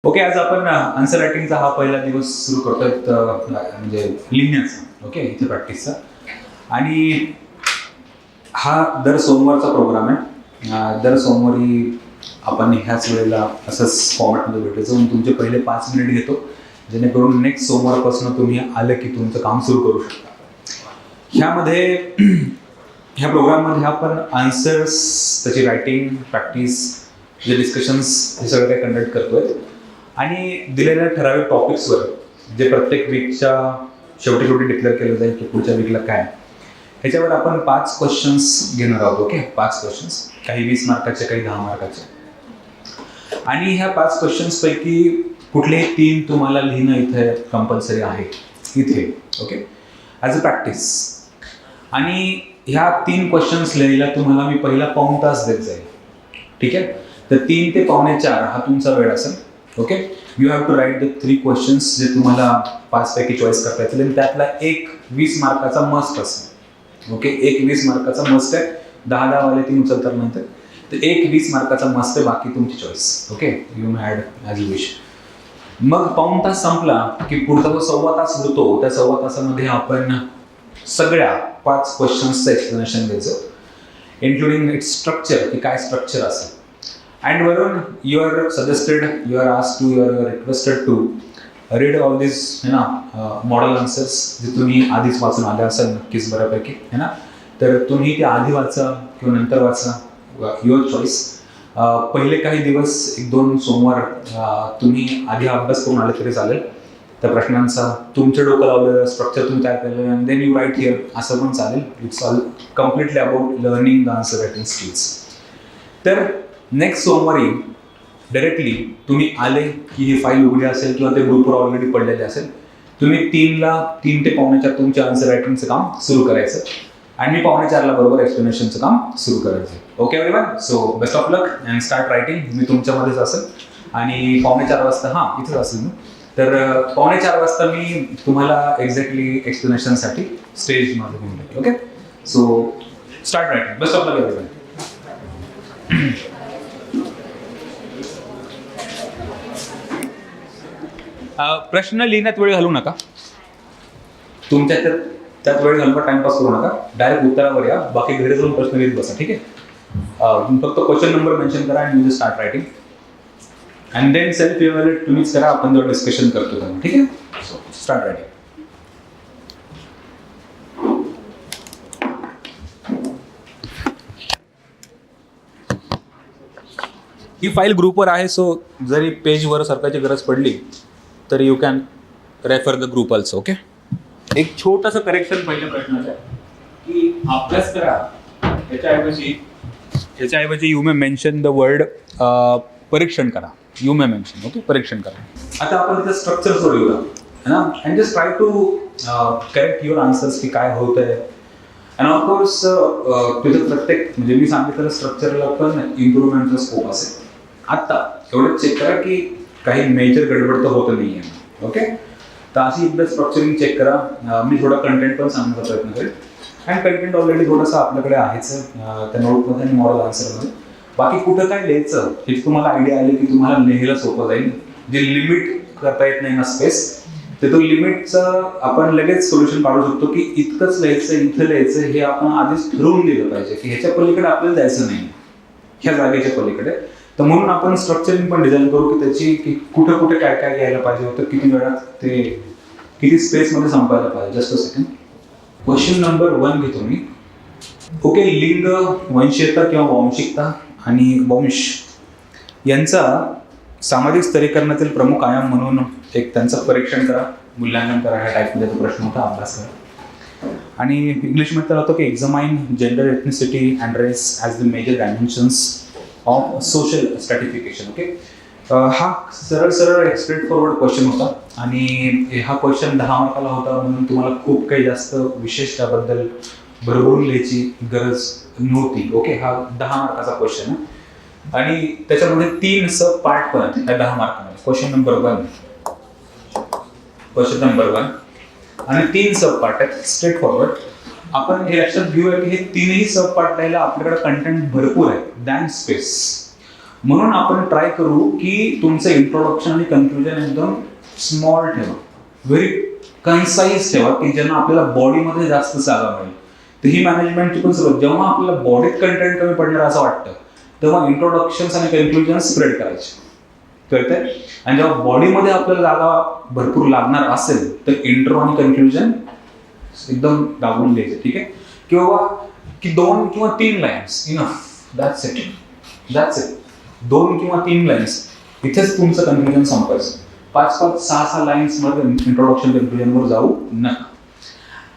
Okay, आज आपण answer रायटिंगचा हा पहिला दिवस सुरू करतोय म्हणजे लिहिण्याचा. ओके, इथे प्रॅक्टिसचा. आणि हा दर सोमवारचा प्रोग्राम आहे. दर सोमवारी आपण ह्याच वेळेला असंच फॉर्मॅटमध्ये भेटायचं. म्हणून तुमचे पहिले 5 मिनिट घेतो, जेणेकरून नेक्स्ट सोमवारपासून तुम्ही आलं की तुमचं काम सुरू करू शकता. ह्यामध्ये ह्या प्रोग्राममध्ये आपण आन्सर्स, त्याची रायटिंग प्रॅक्टिस, जे डिस्कशन्स, हे सगळं काही कंडक्ट करतोय. आणि दिलेल्या ठराविक टॉपिक्सवर जे प्रत्येक वीकच्या शेवटी डिक्लेअर केलं जाईल की पुढच्या वीकला काय, ह्याच्यावर आपण 5 क्वेश्चन्स घेणार आहोत. ओके, 5 क्वेश्चन्स, काही 20 मार्काचे, काही 10 मार्काचे. आणि ह्या 5 क्वेश्चन्सपैकी कुठलेही 3 तुम्हाला लिहिणं इथे कंपल्सरी आहे इथे. Okay, as a practice. आणि ह्या 3 क्वेश्चन्स लिहायला तुम्हाला मी पहिला पाऊण तास देत जाईल. ठीक आहे, तर 3 ते 3:45 हा तुमचा वेळ असेल. Okay, you have to write the 3 questions जे तुम्हाला 5 पैकी चॉईस करता येतील. आणि त्यातला एक 20 मार्काचा मस्ट असेल. ओके, एक 20 मार्काचा मस्ट आहे. 10 वाले 3 उचलतात नंतर, तर एक 20 मार्काचा मस्ट आहे, बाकी तुमची choice. Okay, you may add as you wish. मग पाऊण तास संपला की पुढचा जो 1.25 तास उरतो, त्या 1.25 तासामध्ये आपण सगळ्या 5 क्वेश्चन्सचं एक्सप्लेनेशन द्यायचं, इन्क्लुडिंग इट्स स्ट्रक्चर, की काय स्ट्रक्चर असेल. And वरून you are suggested, you are asked to, you are requested to read all these model answers जे तुम्ही आधीच वाचून आले असाल नक्कीच बऱ्यापैकी, है ना. तर तुम्ही ते आधी वाचा किंवा नंतर वाचा, युअर चॉईस. पहिले काही दिवस 1-2 सोमवार तुम्ही आधी अभ्यास करून आले तरी चालेल त्या प्रश्नांचा. तुमच्या डोकं लावलेलं स्ट्रक्चर तुम्ही तयार केलेलं, and then you write here, असं पण चालेल. It's all completely about learning the answer writing skills. तर नेक्स्ट सोमवारी डायरेक्टली तुम्ही आले की ही फाईल उघडी असेल किंवा ते ग्रुपवर ऑलरेडी पडलेले असेल, तुम्ही 3 ते 3:45 तुमच्या आन्सर रायटिंगचं काम सुरू करायचं. आणि मी 3:45 बरोबर एक्सप्लेनेशनचं काम सुरू करायचं. Okay everyone, so best of luck and start writing. मी तुमच्यामध्येच असेल आणि 3:45 वाजता इथंच असेल मी. तर 3:45 वाजता मी तुम्हाला एक्झॅक्टली एक्सप्लेनेशनसाठी स्टेजमध्ये घेऊन जाईल. Okay, so start writing. Best of luck everyone. प्रश्न लिहिण्यात वेळ घालू नका. तुमच्या त्यात वेळ घालून टाइमपास करू नका. डायरेक्ट उत्तरावर या, बाकी घरी जाऊन प्रश्न लिहित बसा. ठीक आहे, फक्त क्वेश्चन नंबर मेन्शन करा आणि you start writing. And then self evaluate तुम्हीच करा, आपण जेव्हा डिस्कशन करतो तेव्हा. ठीक आहे, सो स्टार्ट रायटिंग. ही फाईल ग्रुपवर आहे, सो जरी पेजवर सरकायची गरज पडली तर you can refer the group also. Okay, एक छोटंसं करेक्शन पहिल्या प्रश्नाचं आहे की अभ्यास करा, ह्याच्याऐवजी you may mention the word परीक्षण करा. You may mention. ओके, परीक्षण करा. आता आपण तिथं स्ट्रक्चर सोडूया, है ना. And just try to correct your answers की काय होत आहे. अँड ऑफकोर्स तुझं प्रत्येक म्हणजे मी सांगितलेलं स्ट्रक्चरला पण इम्प्रुव्हमेंटचा स्कोप असेल. आत्ता एवढं चेक करा की काही मेजर गडबड तर होत नाही आहे. ओके, तर अशी एकदा स्ट्रक्चरिंग चेक करा. मी थोडा कंटेंट पण सांगण्याचा प्रयत्न करेन. अँड कंटेंट ऑलरेडी थोडंसं आपल्याकडे आहेच त्या नोटमध्ये आणि मॉडेल आन्सरमध्ये. बाकी कुठं काय लिहायचं हे तुम्हाला आयडिया आली की तुम्हाला लिहायला सोपं जाईल. जे लिमिट करता येत नाही ना स्पेस, ते तो लिमिटचं आपण लगेच सोल्युशन काढू शकतो की इतकंच लिहायचं, इथं लिहायचं, हे आपण आधीच ठरवून दिलं पाहिजे की ह्याच्या पलीकडे आपल्याला जायचं नाही, ह्या जागेच्या पलीकडे. तर म्हणून आपण स्ट्रक्चरिंग पण डिझाईन करू की त्याची की कुठं कुठे काय काय घ्यायला पाहिजे होतं, किती वेळात ते किती स्पेसमध्ये संपायला पाहिजे. Just a second. Question number 1 घेतो मी. ओके, लिंग, वंशीयता किंवा वांशिकता आणि वंश यांचा सामाजिक स्तरीकरणातील प्रमुख आयाम म्हणून एक त्यांचं परीक्षण करा, मूल्यांकन करा. ह्या टाईपमध्ये तो प्रश्न होता, अभ्यास करा. आणि इंग्लिशमध्ये तर होतं की examine gender, ethnicity and race as the major dimensions of social stratification. Okay, हा सरळ एक स्ट्रेट फॉरवर्ड क्वेश्चन होता आणि हा क्वेश्चन 10 मार्काला होता, म्हणून तुम्हाला खूप काही जास्त विशेष त्याबद्दल भरभरून लिहायची गरज नव्हती. ओके, हा 10 मार्काचा क्वेश्चन आहे आणि त्याच्यामध्ये 3 सब पार्ट पण आहेत 10 मार्कामध्ये. क्वेश्चन नंबर 1 आणि 3 सब पार्ट आहेत स्ट्रेट फॉरवर्ड. आपण हे लक्षात घेऊया की हे 3ही सब पार्ट लिहायला आपल्याकडे कंटेंट भरपूर आहे दॅन स्पेस. म्हणून आपण ट्राय करू की तुमचं इंट्रोडक्शन आणि कन्क्लुजन एकदम स्मॉल ठेवा, व्हेरी कन्साइज ठेवा, की ज्यांना आपल्याला बॉडीमध्ये जास्त जागा मिळेल. तर ही मॅनेजमेंटची पण सुरुवात, जेव्हा आपल्याला बॉडीत कंटेंट कमी पडणार असं वाटतं तेव्हा इंट्रोडक्शन्स आणि कन्क्लुजन स्प्रेड करायचे, कळतंय? आणि जेव्हा बॉडीमध्ये आपल्याला जागा भरपूर लागणार असेल तर इंट्रो आणि कन्क्लुजन एकदम दाबून द्यायचे, ठीक आहे? किंवा की 2 किंवा 3 lines enough, that's it, that's it. 2 किंवा 3 लाईन्स इथेच तुमचं कन्क्लुजन संपायचं. 5-5, 6-6 लाईन्स मध्ये इंट्रोडक्शन कन्क्लुजनवर जाऊ नका.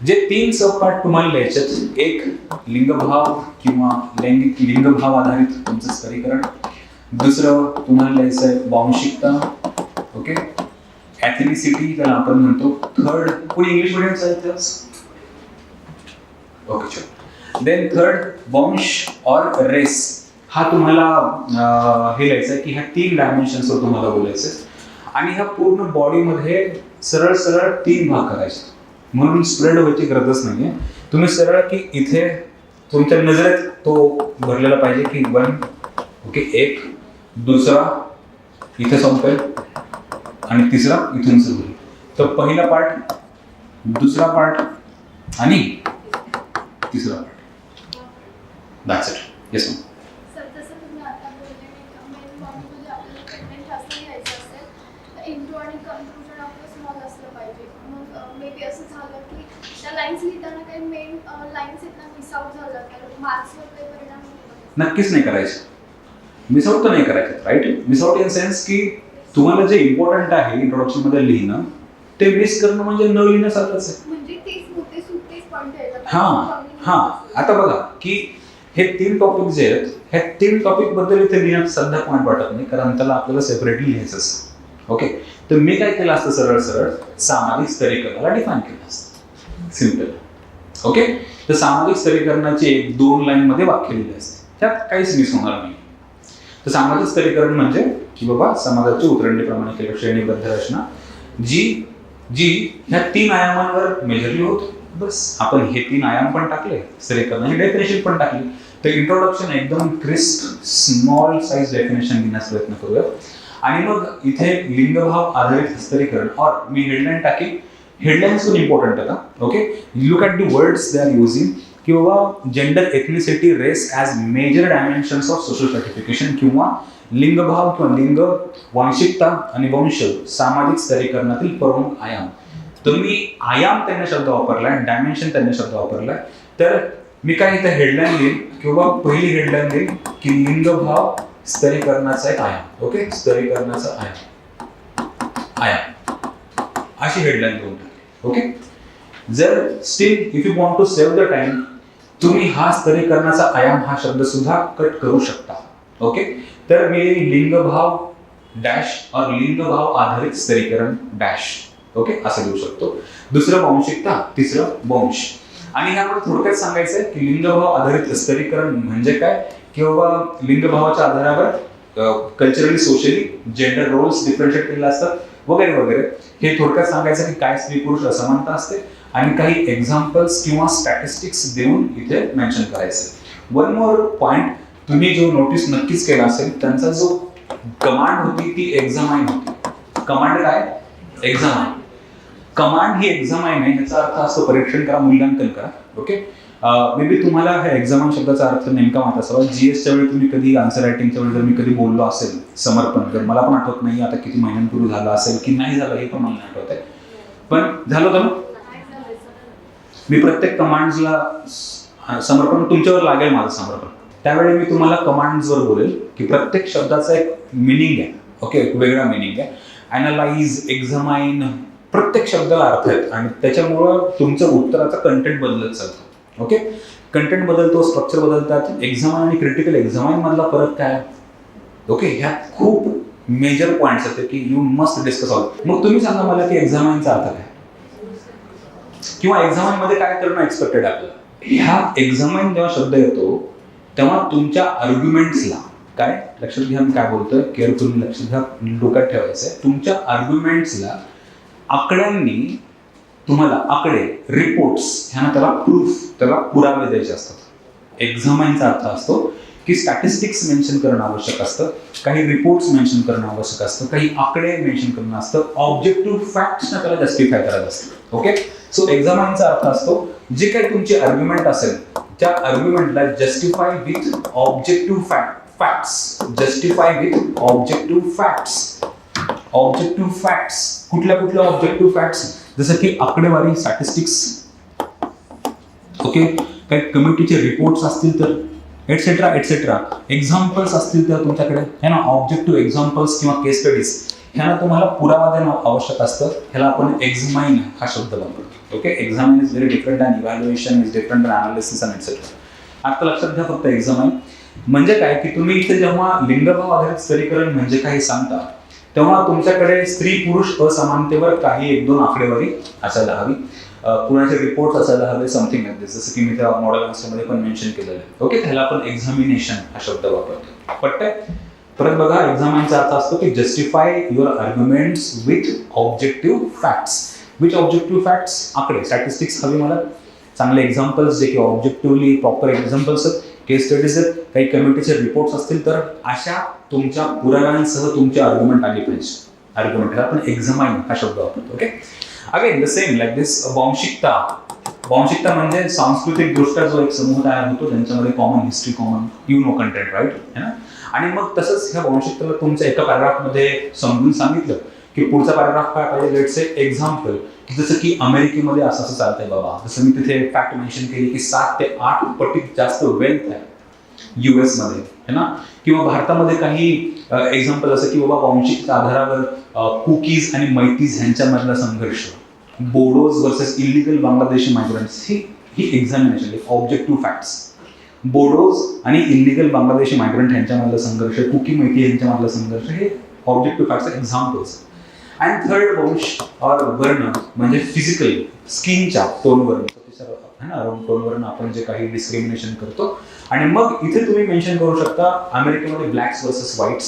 जे 3 सबपार्ट तुम्हाला लिहायचे, एक लिंगभाव किंवा लैंगिक लिंगभाव आधारित तुमचं स्तरीकरण, दुसरं तुम्हाला लिहायचं आहे वांशिकता, ओके, ॲथनिसिटी त्याला आपण म्हणतो, थर्ड कोणी इंग्लिश मिडियमचं आहे, ओके चल, देन थर्ड वंश और रेस. हा तुम्हाला हे लिहायचं आहे की ह्या 3 डायमेन्शन्सवर तुम्हाला बोलायचं आहे. आणि ह्या पूर्ण बॉडीमध्ये सरळ सरळ 3 भाग करायचे, म्हणून स्प्रेड व्हायची गरजच नाहीये. तुम्ही सरळ की इथे तुमच्या नजरेत तो भरलेला पाहिजे की 1, ओके, 1, दुसरा इथे संपेल आणि तिसरा इथून सुरू होईल. तर पहिला पार्ट, दुसरा पार्ट आणि तिसरा part, that's it. Yes ma'am. Sir जसं तुम्ही आता बोलले मेन बॉडीमध्ये आपल्याला कंटेंट जास्त घ्यायचं असेल तर इंट्रो आणि कन्क्लुजन आपलं स्मॉल असलं पाहिजे. मग मे बी असं झालं की त्या लाईन्स लिहिताना काही मेन लाईन्स आहेत ना मिस आउट झालं तर मार्क्सवर काही परिणाम होतो? नक्कीच नाही करायचं. मिस आउट तर नाही करायचं, right? Miss out in sense की तुम्हाला जे इम्पॉर्टंट आहे इंट्रोडक्शन मध्ये लिहिणं ते मिस करणं म्हणजे न लिहिण्यासारखंच आहे. म्हणजे तेच मुद्दे सुटेच पॉईंट आहेत. हां, आता बघा की हे 3 टॉपिक जे आहेत, ह्या 3 टॉपिक बद्दल इथे लिहिण्यात सध्या पॉईंट वाटत नाही, कारण त्याला आपल्याला सेपरेटली लिहायचं असतं, ओके? तर मी काय केलं असतं, सरळ सरळ सामाजिक स्तरीकरणाला डिफाईन केलं असतं, सिम्पल, ओके? तर सामाजिक स्तरीकरणाची 1-2 लाईन मध्ये वाक्य लिहिले असते, त्यात काहीच मिस होणार नाही. तर सामाजिक स्तरीकरण म्हणजे की बाबा समाजाची उतरंडीप्रमाणे केलेली श्रेणीबद्ध रचना जी ह्या 3 आयामांवर मेजरली होते. बस आपण हे 3 आयाम पण टाकले, स्तरीकरणाची डेफिनेशन पण टाकली. तर इंट्रोडक्शन एकदम क्रिस्प स्मॉल साईज डेफिनेशन घेण्याचा प्रयत्न करूया. आणि मग इथे लिंगभाव आधारित स्तरीकरण, और मी हेडलाईन टाकेल. हेडलाईन्स पण इम्पॉर्टंट आहे, okay? Look at the words they are using, किंवा gender, ethnicity, race as major dimensions of social certification, किंवा लिंगभाव किंवा लिंग, वांशिकता आणि वंश सामाजिक स्तरीकरणातील प्रमुख आयाम. तर मी आयाम त्यांना शब्द वापरलाय, डायमेन्शन त्यांना शब्द वापरलाय. तर मी काय इथे हेडलाईन देईन किंवा पहिली हेडलाईन देईन की लिंगभाव स्तरीकरणाचा एक आयाम, ओके? स्तरीकरणाचा आयाम अशी हेडलाईन देऊन टाकली, ओके? जर still if you want to save the time, तुम्ही हा स्तरीकरणाचा आयाम हा शब्द सुद्धा कट करू शकता, ओके? तर मी लिंगभाव डॅश और लिंगभाव आधारित स्तरीकरण डॅश, ओके, असं घेऊ शकतो. दुसरं वांशिकता, तिसरं वंश. आणि ह्यामध्ये थोडक्यात सांगायचं आहे की लिंगभाव आधारित स्तरीकरण म्हणजे काय, किंवा लिंगभावाच्या आधारावर culturally, socially gender roles differentiate केलेले असतात वगैरे वगैरे. हे थोडक्यात सांगायचं की काय स्त्री पुरुष असमानता असते, आणि काही एक्झाम्पल्स किंवा स्टॅटिस्टिक्स देऊन इथे मेन्शन करायचं. वन मोर पॉइंट तुम्ही जो नोटीस नक्कीच केला असेल, त्यांचा जो कमांड होती ती एक्झामाइन होती. कमांड काय? एक्झामाइन. कमांड ही एक्झामाइन आहे, याचा अर्थ असतो परीक्षण करा, मूल्यांकन करा, ओके? मे बी तुम्हाला हा एक्झामाइन शब्दाचा अर्थ नेमका माहित असावा. जीएसच्या वेळी तुम्ही कधी आन्सर रायटिंगच्या वेळी जर मी कधी बोललो असेल समर्पण, तर मला पण आठवत नाही आता किती महिन्यांपूर्वी झालं असेल की नाही झालं हे पण मला नाही आठवत आहे, पण झालं होतं ना. मी प्रत्येक कमांड्सला समर्पण तुमच्यावर लागेल माझं समर्पण. त्यावेळी मी तुम्हाला कमांड्सवर बोलेल की प्रत्येक शब्दाचा एक मिनिंग आहे, ओके? एक वेगळा मिनिंग आहे. ॲनालाइज, एक्झामाइन, प्रत्येक शब्दाला अर्थ आहेत आणि त्याच्यामुळं तुमचं उत्तराचा कंटेंट बदलत चालतं, ओके? कंटेंट बदलतो, स्ट्रक्चर बदलतात. एक्झामाइन आणि क्रिटिकल एक्झामाइन मधला फरक काय, ओके? ह्यात खूप मेजर पॉईंट्स आहेत की यू मस्ट डिस्कस ऑल. मग तुम्ही सांगा मला की एक्झामाइनचा अर्थ काय, किंवा एक्झामाइन मध्ये काय करणं एक्सपेक्टेड आपल्याला. ह्या एक्झामाइन जेव्हा शब्द येतो तेव्हा तुमच्या आर्ग्युमेंट्सला काय, लक्षात घ्या मी काय बोलतोय, केअरफुली लक्षात घ्या, डोक्यात ठेवायचं आहे. तुमच्या आर्ग्युमेंट्सला आकड्यांनी तुम्हाला आकडे, रिपोर्ट्स ह्यांना त्याला प्रूफ, त्याला पुरावे द्यायचे असतात. एक्झामाइनचा अर्थ असतो की स्टॅटिस्टिक्स मेन्शन करणं आवश्यक असतं, काही रिपोर्ट्स मेन्शन करणं आवश्यक असतं, काही आकडे मेन्शन करणं असतं, ऑब्जेक्टिव्ह फॅक्ट्सना त्याला जस्टिफाय करायचं असतं. ओके, सो एक्झामाइनचा अर्थ असतो जे काही तुमची आर्ग्युमेंट असेल त्या आर्ग्युमेंटला justify with objective facts. Justify with objective facts. Objective facts कुठल्या ऑब्जेक्टिव्ह फॅक्ट्स, जसं की आकडेवारी, स्टॅटिस्टिक्स, ओके, काही कमिटीचे रिपोर्ट्स असतील तर, एटसेट्रा एटसेट्रा. एक्झाम्पल्स असतील तर तुमच्याकडे है ना, ऑब्जेक्टिव्ह एक्झाम्पल्स किंवा केस स्टडीज, ह्याला तुम्हाला पुरावा देणं आवश्यक असतं. ह्याला आपण एक्झामाइन हा शब्द वापरतो. Okay, examine is very different and evaluation is different and analysis and etcetera. आता लक्षात घ्या फक्त एक्झामाइन म्हणजे काय, की तुम्ही इथे जेव्हा लिंगभाव आधारित स्तरीकरण म्हणजे काही सांगता तेव्हा तुमच्याकडे स्त्री पुरुष असमानतेवर काही 1-2 आकडेवारी असायला हवी, पुण्याचे रिपोर्ट असायला हवे, समथिंग लाईक दिस, जसं की मी त्या मॉडेल आन्सरमध्ये पण मेन्शन केलेलं आहे. ओके, त्याला आपण एक्झामिनेशन हा शब्द वापरतो. पटतंय? परत बघा, एक्झामाइनचा अर्थ असतो की justify your arguments with objective facts. With objective facts, आकडे, स्टॅटिस्टिक्स हवी मला, चांगले एक्झाम्पल्स जे की ऑब्जेक्टिव्हली प्रॉपर एक्झाम्पल्स आहेत, केस स्टडीज आहेत, काही कमिटीचे रिपोर्ट्स असतील तर अशा तुमच्या पुराव्यांसह तुमची आर्ग्युमेंट आली पाहिजे. आर्ग्युमेंट आपण एक्झामाइन हा शब्द वापरतो. Okay, again the same like this. वांशिकता. वांशिकता म्हणजे सांस्कृतिक दृष्ट्या जो एक समूह तयार होतो ज्यांच्यामध्ये common history, common you know content, right, है ना. आणि मग तसंच ह्या वांशिकतेला तुमच्या एका पॅराग्राफमध्ये समजून सांगितलं की पुढचा पॅराग्राफ काय पाहिजे. लेट्स से एक्झाम्पल, जसं की अमेरिकेमध्ये असं असं चालतंय बाबा, जसं मी तिथे फॅक्ट मेन्शन केली की 7 ते 8 पटीत जास्त वेल्थ आहे US मध्ये, है ना. किंवा भारतामध्ये काही एक्झाम्पल असं की बाबा वांशिकच्या आधारावर कुकीज आणि मैतीज ह्यांच्यामधला संघर्ष, Bodos versus illegal Bangladeshi migrants, ही एक्झामिनेशन ऑब्जेक्टिव्ह फॅक्ट्स. बोडोज आणि इलिगल बांगलादेशी मायग्रंट ह्यांच्यामधला संघर्ष, कुकी मैती यांच्यामधला संघर्ष, हे objective facts examples. And third वंश और वर्ण म्हणजे फिजिकल स्किनच्या टोनवरून, है ना, टोनवरून आपण जे काही डिस्क्रिमिनेशन करतो. आणि मग इथे तुम्ही मेन्शन करू शकता अमेरिकेमध्ये ब्लॅक्स वर्सेस व्हाईट्स,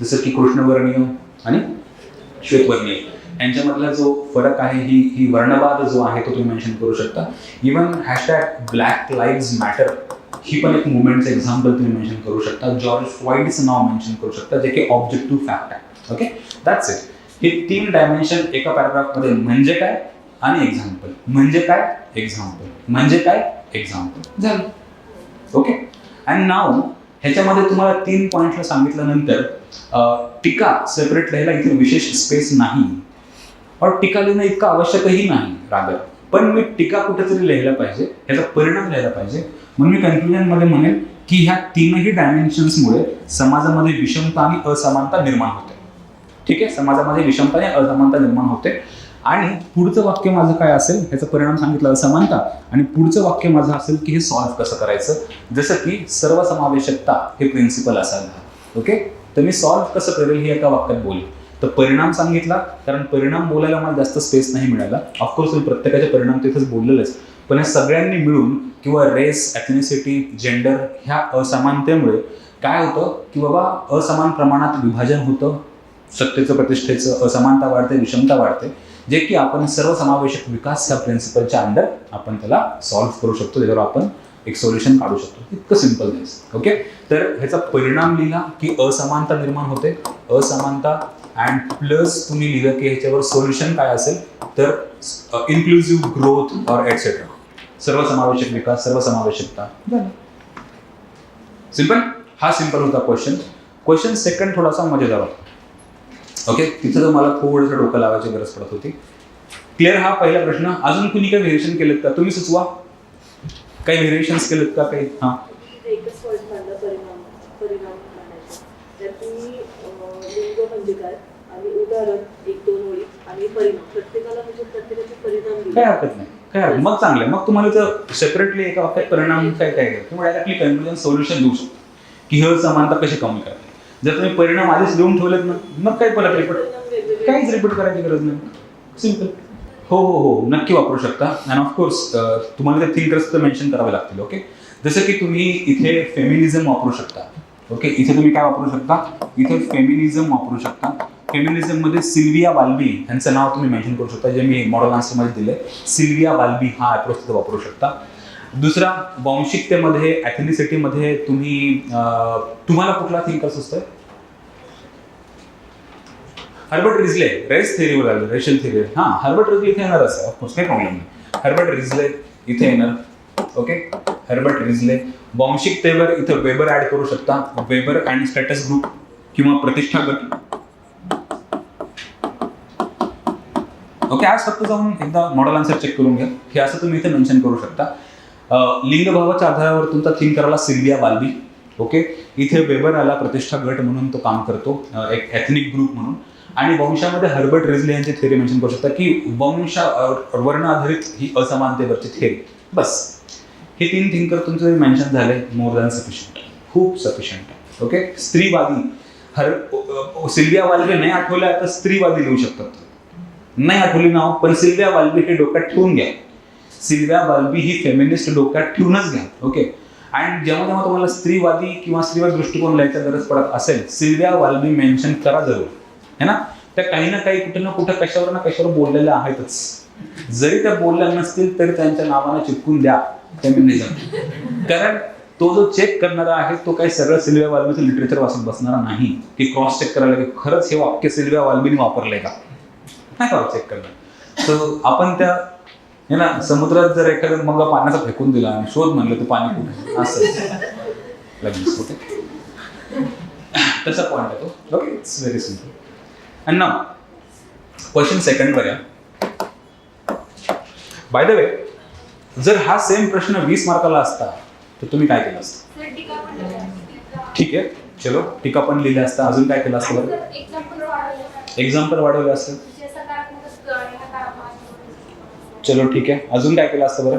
जसं की कृष्णवर्णीय आणि श्वेतवर्णीय यांच्यामधला जो फरक आहे, ही वर्णवाद जो आहे तो तुम्ही मेन्शन करू शकता. इवन हॅशटॅग ब्लॅक लाईव्हज मॅटर ही पण एक मुवमेंटचं एक्झाम्पल तुम्ही मेन्शन करू शकता. जॉर्ज फ्लॉइडचं नाव मेन्शन करू शकता, जे की ऑब्जेक्टिव्ह फॅक्ट आहे. Okay, that's it. हे 3 डायमेन्शन एका पॅराग्राफमध्ये, म्हणजे काय आणि एक्झाम्पल, म्हणजे काय एक्झाम्पल, म्हणजे काय एक्झाम्पल, झालं. ओके, अँड नाव ह्याच्यामध्ये तुम्हाला 3 पॉईंटला सांगितल्यानंतर टीका सेपरेट लिहायला इथे विशेष स्पेस नाही, और टीका लिहिणं इतकं आवश्यकही नाही रादर, पण मी टीका कुठेतरी लिहायला पाहिजे, ह्याचा परिणाम लिहायला पाहिजे. म्हणून मी कन्क्लुजनमध्ये म्हणेन की ह्या 3ही डायमेन्शन्समुळे समाजामध्ये विषमता आणि असमानता निर्माण होते. ठीक आहे, समाजामध्ये विषमता आणि असमानता निर्माण होते. आणि पुढचं वाक्य माझं काय असेल, ह्याचा परिणाम सांगितलं असमानता, आणि पुढचं वाक्य माझं असेल की हे सॉल्व्ह कसं करायचं, जसं की सर्वसमावेशकता हे प्रिन्सिपल असायला. ओके, तर मी सॉल्व्ह कसं करेल हे एका वाक्यात बोलेल. तर परिणाम सांगितला, कारण परिणाम बोलायला मला जास्त स्पेस नाही मिळाला. ऑफकोर्स मी प्रत्येकाचे परिणाम तिथेच बोललेलंच, पण हे सगळ्यांनी मिळून किंवा रेस, ॲथनिसिटी, जेंडर ह्या असमानतेमुळे काय होतं की बाबा असमान प्रमाणात विभाजन होतं, सत्तेचं प्रतिष्ठेचं, असमानता वाढते, विषमता वाढते, जे की आपण सर्वसमावेशक विकास ह्या प्रिन्सिपलच्या अंडर आपण त्याला सॉल्व्ह करू शकतो, त्याच्यावर आपण एक सोल्युशन काढू शकतो. इतकं सिम्पल आहे. ओके, तर ह्याचा परिणाम लिहिला की असमानता निर्माण होते, असमानता, अँड प्लस तुम्ही लिहिलं की ह्याच्यावर सोल्युशन काय असेल तर इन्क्लुझिव्ह ग्रोथ और एटसेट्रा, सर्वसमावेशक विकास, सर्वसमावेशकता, झालं. सिम्पल. हा सिम्पल होता क्वेश्चन. क्वेश्चन सेकंड थोडासा मजेदार होता. ओके, तिथं तर मला थोडंसं डोकं लावायची गरज पडत होती. क्लिअर हा पहिला प्रश्न. अजून कुणी काही व्हेरिएशन केलेत का, तुम्ही सुचवा. काही व्हेरिएशन्स केलेत का काही? हां, एकच वर्ड म्हणलं, परिणाम म्हणायचं. तर तुम्ही लिंग म्हणजे काय आणि उदाहरण 1-2 ओळी आणि परिणाम, प्रत्येकाला म्हणजे प्रत्येकाचे परिणाम दिले. काय हरकत नाही, काय हरकत. मग चांगलं आहे. मग तुम्हाला जर सेपरेटली एका वाक्यात परिणाम काय काय तुम्ही डायरेक्टली कन्क्लुजन सोल्युशन देऊ शकता की हे समानता कशी कमी करायची. जर तुम्ही परिणाम आधीच लिहून ठेवलेत ना, मग काही परत रिपीट, काहीच रिपीट करायची गरज नाही. सिम्पल. हो हो हो, नक्की वापरू शकता. अँड ऑफकोर्स तुम्हाला ते थिंकर्स तर मेन्शन करावे लागतील. ओके, जसं की तुम्ही इथे फेमिनिझम वापरू शकता. ओके, इथे तुम्ही काय वापरू शकता, इथे फेमिनिझम वापरू शकता. फेमिनिझममध्ये सिल्विया बाल्बी यांचं नाव तुम्ही मेन्शन करू शकता, जे मी मॉडेल आन्सरमध्ये दिलं. सिल्विया बाल्बी हा अप्रोच तिथे वापरू शकता. दुसरा, वंशिकतेमध्ये ॲथनिसिटीमध्ये तुम्हाला कुठला थिंकर सुचतोय? हर्बर्ट रिझले, रेस थेअरीवर आलं, रेशल थेअरी. हां, हर्बर्ट रिझले इथे येणारच आहे, ऑफकोर्स काही प्रॉब्लेम नाही. हर्बर्ट रिझले इथे येणार. Okay, Herbert रिझले. वंशिकतेवर इथं वेबर ऍड करू शकता, वेबर अँड स्टेटस ग्रुप किंवा प्रतिष्ठा गट. ओके, आज फक्त जाऊन एकदा मॉडेल आन्सर चेक करून घ्या. हे असं तुम्ही इथे मेन्शन करू शकता. लिंगभावाच्या आधारावर तुमचा थिंकरला सिल्विया वाल्बी. ओके, इथे वेबर आला प्रतिष्ठा गट म्हणून तो काम करतो, एक एथनिक ग्रुप म्हणून. आणि वंशामध्ये हर्बर्ट रिझले यांची थेअरी मेन्शन करू शकता की वर्ण आधारित ही असमानतेवरची थेअरी. बस हे 3 थिंकर तुमचे मेन्शन झाले, मोर दॅन सफिशियंट, खूप सफिशियंट. ओके, स्त्रीवादी सिल्विया वाल्बी नाही आठवल्या तर स्त्रीवादी लिहू शकतात. नाही आठवली नाव, पण सिल्विया वाल्बी हे डोक्यात ठेवून घ्या. सिल्विया वाल्बी ही फेमिनिस्ट डोक्यात ठेवूनच घ्या. ओके, आणि जेव्हा जेव्हा तुम्हाला स्त्रीवादी किंवा स्त्रीवाद दृष्टिकोन लिहायचा गरज पडत असेल, सिल्विया वाल्बी मेन्शन करा जरूर, है ना. त्या काही ना काही कुठे ना कुठे कशावर ना कशावर बोललेल्या आहेतच. जरी त्या बोलल्या नसतील तरी त्यांच्या नावाने चिपकून द्या फेमिनिझम. कारण तो जो चेक करणारा आहे तो काही सरळ सिल्विया वाल्बीचं लिटरेचर वाचून बसणारा नाही की क्रॉस चेक करायला की खरंच हे वाक्य सिल्विया वाल्बीने वापरलंय का, नाही क्रॉस चेक करणार. तर आपण त्या हे ना समुद्रात जर एखाद्या मग पाण्याचा फेकून दिला आणि शोध म्हणलं तर पाणी कुठे असं लगेच कुठे, तसा पॉईंट आहे तो. Okay, it's very simple. And now question second var या. बाय द वे, जर हा सेम प्रश्न 20 मार्काला असता तर तुम्ही काय केलं असतं? सर टीका पण लिहिली. ठीक आहे, चलो टीका पण लिहिली असतं. अजून काय केलं असतं बरं? एक्झाम्पल वाढवलं असतं. चलो ठीक आहे, अजून काय केलं असतं बरं?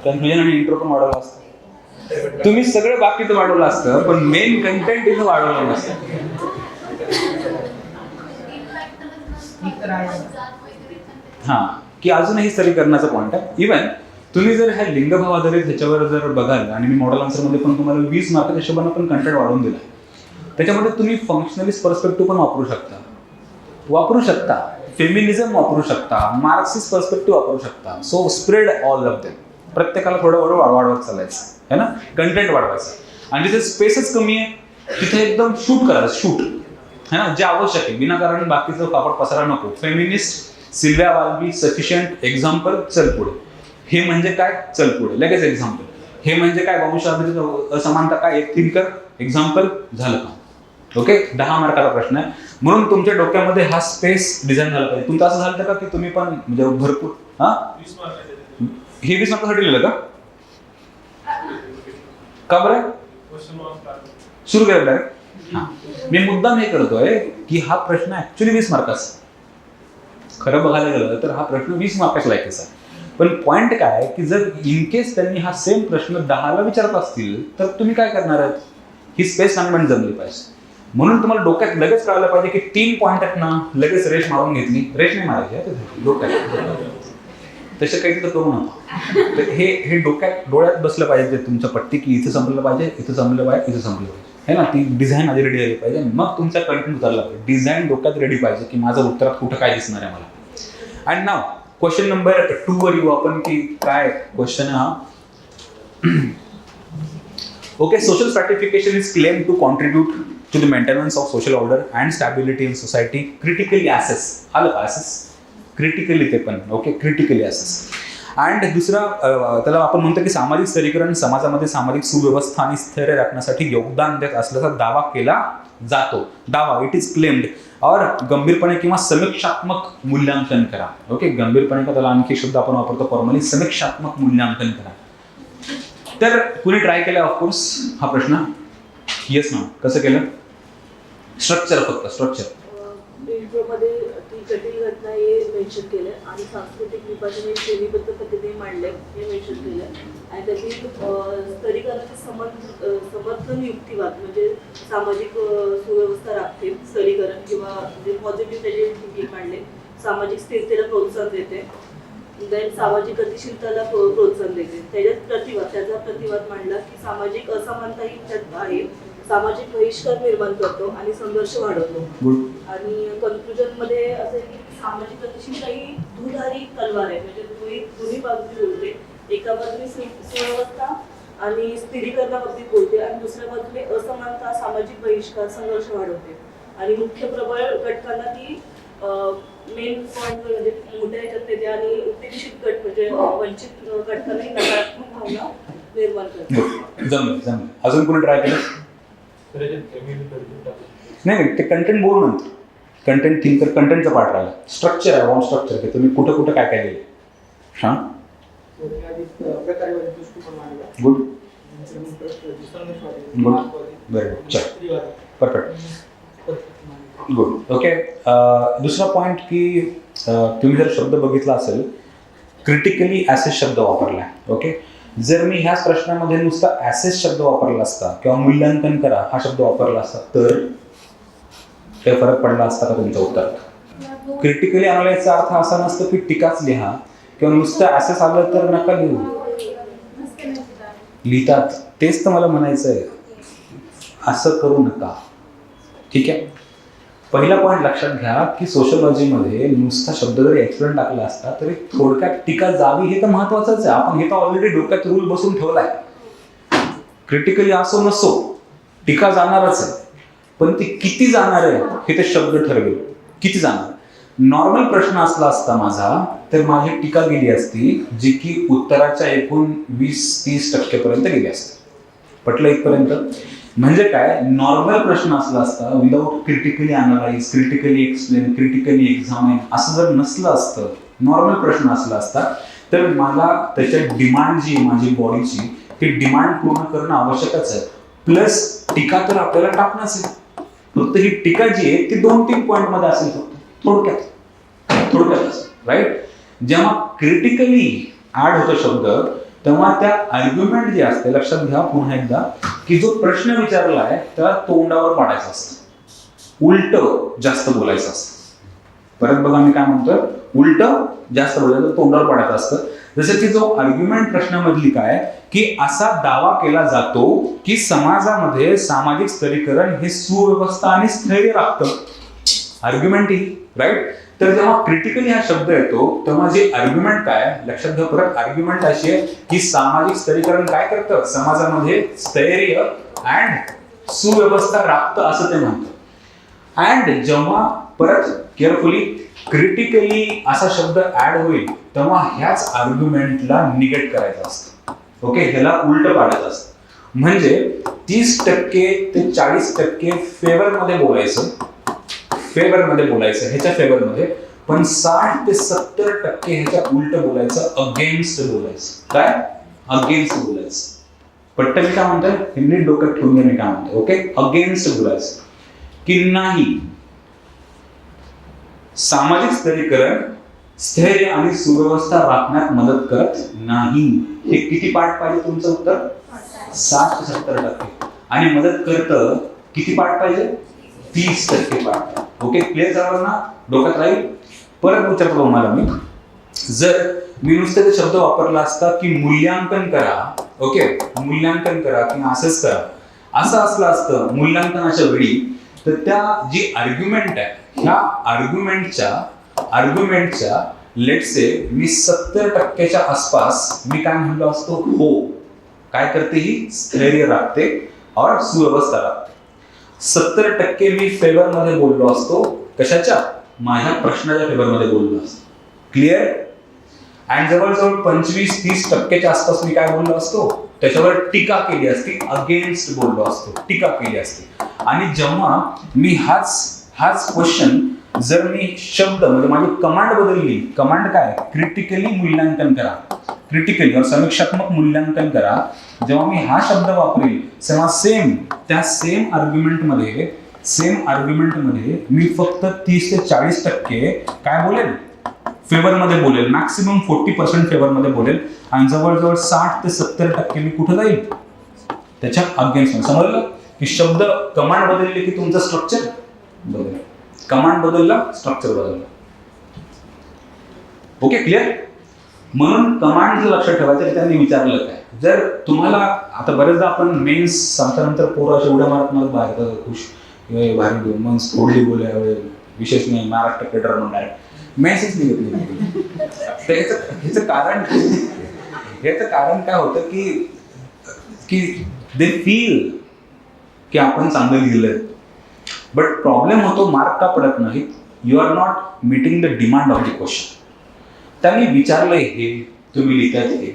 कन्फ्युजन आणि इंट्रो पण वाढवलं असतं. तुम्ही सगळं बाकीचं वाढवलं असतं पण मेन कंटेंट इथं वाढवलं नसतं. हां, की अजूनही स्तरीकरणाचा पॉईंट आहे. इव्हन तुम्ही जर ह्या लिंगभाव आधारित ह्याच्यावर जर बघाल आणि मी मॉडेल आन्सरमध्ये पण तुम्हाला 20 मार्काच्या हिशोबानं पण कंटेंट वाढवून दिला, त्याच्यामध्ये तुम्ही फंक्शनलिस्ट पर्स्पेक्टिव्ह पण वापरू शकता, फेमिनिझम वापरू शकता, मार्क्सिस्ट पर्स्पेक्टिव्ह वापरू शकता. So spread all of them. प्रत्येकाला थोडं वाढवत चालायचं है ना, कंटेंट वाढवायचं. आणि जिथे स्पेसच कमी आहे तिथे एकदम शूट करायचं, शूट है ना, जे आवश्यक आहे. विनाकारण बाकीचं पापड पसारा नको. फेमिनिस्ट, सिल्विया वाल्बी, सफिशियंट, एक्झाम्पल, चल पुढे. हे म्हणजे काय, चल पुढे, लगेच एक्झाम्पल. हे म्हणजे काय, वंशाधारित असमानता काय, एक थिंकर, एक्झाम्पल, झालं का. ओके, 10 मार्काचा प्रश्न आहे. म्हणून तुमच्या डोक्यामध्ये हा स्पेस डिझाईन झाला पाहिजे. तुमचं असं झालं का की तुम्ही पण म्हणजे भरपूर हे 20 मार्कासाठी लिहिलं का बरं सुरू केलं डायरेक्ट? हां, मी मुद्दाम हे करतोय की हा प्रश्न ऍक्च्युली 20 मार्काचा. खरं बघायला गेलं तर हा प्रश्न 20 मार्काचा लायकीचा आहे. पण पॉईंट काय की जर इन केस त्यांनी हा सेम प्रश्न 10ला विचारत असतील तर तुम्ही काय करणार आहेत? ही स्पेस मॅनेजमेंट जमली पाहिजे. म्हणून तुम्हाला डोक्यात लगेच कळायला पाहिजे की 3 पॉईंट आहेत ना, लगेच रेश मारून घेतली. रेश नाही मारायची डोक्यात, तसं काही तर करू नका. तर हे डोळ्यात बसलं पाहिजे तुमच्या पट्टी की इथं संपलं पाहिजे, इथं संपलं पाहिजे, इथं संपलं पाहिजे, है ना. ती डिझाईन आधी रेडी आली पाहिजे. मग तुमचा कंटेंट उतरला पाहिजे. डिझाईन डोक्यात रेडी पाहिजे की माझं उत्तरात कुठं काय दिसणार आहे मला. अँड नाव क्वेश्चन नंबर 2 वर येऊ आपण की काय क्वेश्चन हा. Okay, social stratification is claimed to contribute to the maintenance of social order and stability in society. Critically assess. आलं का assess? Critically ते पण. Okay, critically assess. अँड दुसरा त्याला आपण म्हणतो की सामाजिक स्तरीकरण समाजामध्ये सामाजिक सुव्यवस्था आणि स्थैर्य राखण्यासाठी योगदान देत असल्याचा दावा केला जातो. दावा, इट इज क्लेम्ड. और गंभीरपणे किंवा समीक्षात्मक मूल्यांकन करा. ओके, गंभीरपणे का त्याला आणखी शब्द आपण वापरतो फॉर्मली, समीक्षात्मक मूल्यांकन करा. तर कुणी ट्राय केलं ऑफकोर्स हा प्रश्न? येस ना. कसं केलं? स्ट्रक्चर, फक्त स्ट्रक्चर. इंट्रोमध्ये ती जटिल घटना हे मेन्शन केलं आणि सांस्कृतिक विभाजन हे श्रेणीबद्ध पद्धतीने मांडले हे मेन्शन केलं. आणि त्यातील स्तरीकरणाचे समर्थन युक्तिवाद म्हणजे सामाजिक सुव्यवस्था राखते स्तरीकरण किंवा म्हणजे पॉझिटिव्ह त्याचे थिंकिंग मांडले. सामाजिक स्थिरतेला प्रोत्साहन देते. देन सामाजिक गतिशीलताला प्रोत्साहन देते. त्याचा प्रतिवाद मांडला की सामाजिक असमानता ही त्यात आहे. सामाजिक बहिष्कार निर्माण करतो आणि संघर्ष वाढवतो. आणि कन्क्लुजन मध्ये असं की सामाजिक गतिशीलता ही दुधारी तलवार आहे, म्हणजे दोन्ही बाजूची बोलते. एका बाजूने सुव्यवस्था आणि स्थिरीकरणाबाबतीत बोलते आणि दुसऱ्या बाजूने असमानता, सामाजिक बहिष्कार, संघर्ष वाढवते. आणि मुख्य प्रबळ घटकांना ती मेन पॉईंट म्हणजे मोठ्या ह्याच्यात येते आणि उत्तेजित गट म्हणजे वंचित घटकांनाही नकारात्मक भावना निर्माण करते. जमलं. अजून कोणी ट्राय केलं? नाही, ते कंटेंट बोलू नंतर. कंटेंट थिंकर, कंटेंटचा पार्ट राहिला. स्ट्रक्चर आहे, वॉर्म स्ट्रक्चर की तुम्ही कुठं कुठं काय काय लिहिले. हां, गुड व्हेरी गुड, चल परफेक्ट, गुड. ओके, दुसरा पॉईंट की तुम्ही जर शब्द बघितला असेल, क्रिटिकली ॲसेस शब्द वापरला आहे. ओके, जर मी ह्याच प्रश्नामध्ये नुसता ॲसेस शब्द वापरला असता किंवा मूल्यांकन करा हा शब्द वापरला असता तर काही फरक पडला असता का तुमच्या उत्तरात? क्रिटिकली अनालाइजचा अर्थ असा नसतो की टीकाच लिहा किंवा नुसतं ॲसेस आलं तर नका लिहू. लिहितात, तेच तर मला म्हणायचं आहे, असं करू नका. ठीक आहे, पहिला पॉईंट लक्षात घ्या की सोशलॉजीमध्ये नुसता शब्द जरी एक्सप्लेन टाकला असता तरी थोडक्यात टीका जावी हे तर महत्वाचंच आहे. आपण हे तर ऑलरेडी डोक्यात रूल बसून ठेवलाय. क्रिटिकली असो नसो टीका जाणारच आहे, पण ती किती जाणार आहे हे ते शब्द ठरवेल. किती जाणार. नॉर्मल प्रश्न असला असता माझा तर माझी टीका गेली असती जी की उत्तराच्या एकूण 20-30% पर्यंत गेली असते. पटलं इथपर्यंत? म्हणजे काय, नॉर्मल प्रश्न असला असता without critically analyse, critically explain, critically examine असं जर नसलं असतं, नॉर्मल प्रश्न असला असता तर मला त्याच्या डिमांड जी माझी बॉडीची ती डिमांड पूर्ण करणं आवश्यकच आहे. प्लस टीका तर आपल्याला टाकणंच आहे. फक्त ही टीका जी आहे ती 2-3 पॉईंट मध्ये असेल फक्त, थोडक्यात राईट. जेव्हा क्रिटिकली ऍड होतो शब्द तेव्हा त्या आर्ग्युमेंट जे असते, लक्षात घ्या पुन्हा एकदा की जो प्रश्न विचारला आहे त्याला तोंडावर पाडायचं असतं, उलट जास्त बोलायचं असतं. परत बघा मी काय म्हणतोय, उलट जास्त बोलायचं, तोंडावर पाडायचं असतं. जसं की जो आर्ग्युमेंट प्रश्नामधली काय की असा दावा केला जातो की समाजामध्ये सामाजिक स्तरीकरण हे सुव्यवस्था आणि स्थैर्य राखतं. आर्ग्युमेंट ही राईट. तर जेव्हा क्रिटिकली हा शब्द येतो तेव्हा जे आर्ग्युमेंट काय लक्षात घ्या, परत आर्ग्युमेंट अशी आहे की सामाजिक स्तरीकरण काय करतं, समाजामध्ये स्थैर्य अँड सुव्यवस्था राखतं असं ते म्हणतं. अँड जेव्हा परत केअरफुली क्रिटिकली असा शब्द ऍड होईल तेव्हा ह्याच आर्ग्युमेंटला निगेट करायचं असतं. ओके, ह्याला उलट पाडायचं असतं. म्हणजे 30% ते 40% फेवरमध्ये बोलायचं, ह्याच्या फेवरमध्ये, पण 60 ते 70% ह्याच्या उलट बोलायचं, अगेन्स्ट बोलायचं. काय? अगेन्स्ट बोलायचं. पट्ट मी काय म्हणतोय, हिंदी डोक्यात ठेवून घ्या मी काय म्हणतोय. ओके, अगेन्स्ट बोलायचं की नाही सामाजिक स्तरीकरण स्थैर्य आणि सुव्यवस्था राखण्यात मदत करत नाही. हे किती पार्ट पाहिजे तुमचं उत्तर? 60 ते 70%. आणि मदत करतं किती पार्ट पाहिजे? 30% पार्ट. ओके, क्लिअर झालं ना, डोक्यात राहील. परत विचारतो तुम्हाला मी, जर मी नुसतं ते शब्द वापरला असता की मूल्यांकन करा, ओके मूल्यांकन करा किंवा असंच करा, असं असलं असतं मूल्यांकनाच्या वेळी, तर त्या जी आर्ग्युमेंट आहे ह्या आर्ग्युमेंटच्या लेट से मी 70%च्या आसपास मी काय म्हणलो असतो, हो काय करते ही स्थैर्य राखते और सुव्यवस्था राखते. 70% मी फेवर मध्ये बोललो असतो, कशाच्या? माझ्या प्रश्नाच्या फेवर मध्ये बोललो असतो. क्लिअर? आणि जवळजवळ 25-30%च्या आसपास मी काय बोललो असतो, त्याच्यावर टीका केली असती, अगेन्स्ट बोललो असतो, टीका केली असती. आणि जेव्हा मी हाच क्वेश्चन जर मी शब्द म्हणजे माझी कमांड बदलली, कमांड काय? क्रिटिकली मूल्यांकन करा, क्रिटिकली और समीक्षात्मक मूल्यांकन करा, जेव्हा मी हा शब्द वापरेल तेव्हा त्या सेम आर्ग्युमेंटमध्ये मी फक्त 30 ते 40% काय बोलेल? फेवर मध्ये बोलेल, मॅक्सिमम 40% फेवर मध्ये बोलेल. आणि जवळजवळ 60 ते 70% मी कुठं जाईल? त्याच्या अगेन्स्ट. समजलं की शब्द कमांड बदलली की तुमचं स्ट्रक्चर बदललं, कमांड बदलला स्ट्रक्चर बदललं. Okay, clear? म्हणून कमांड जर लक्षात ठेवायचं की त्यांनी विचारलं काय. जर तुम्हाला आता बरेचदा आपण मेन्स संपल्यानंतर पोरं अशा उड्या मारत बाहेर खुश भारी घेऊन मग थोडी बोलल्या विशेष नाही, महाराष्ट्र केटर म्हणणार मेन्सच निघत नाही. ह्याचं कारण याचं कारण काय होतं की दे फील की आपण चांगलं लिहिलंय, बट प्रॉब्लेम होतो मार्क का पडत नाही, you are not meeting the demand of the question. त्यांनी विचारलंय हे, तुम्ही लिहितात हे,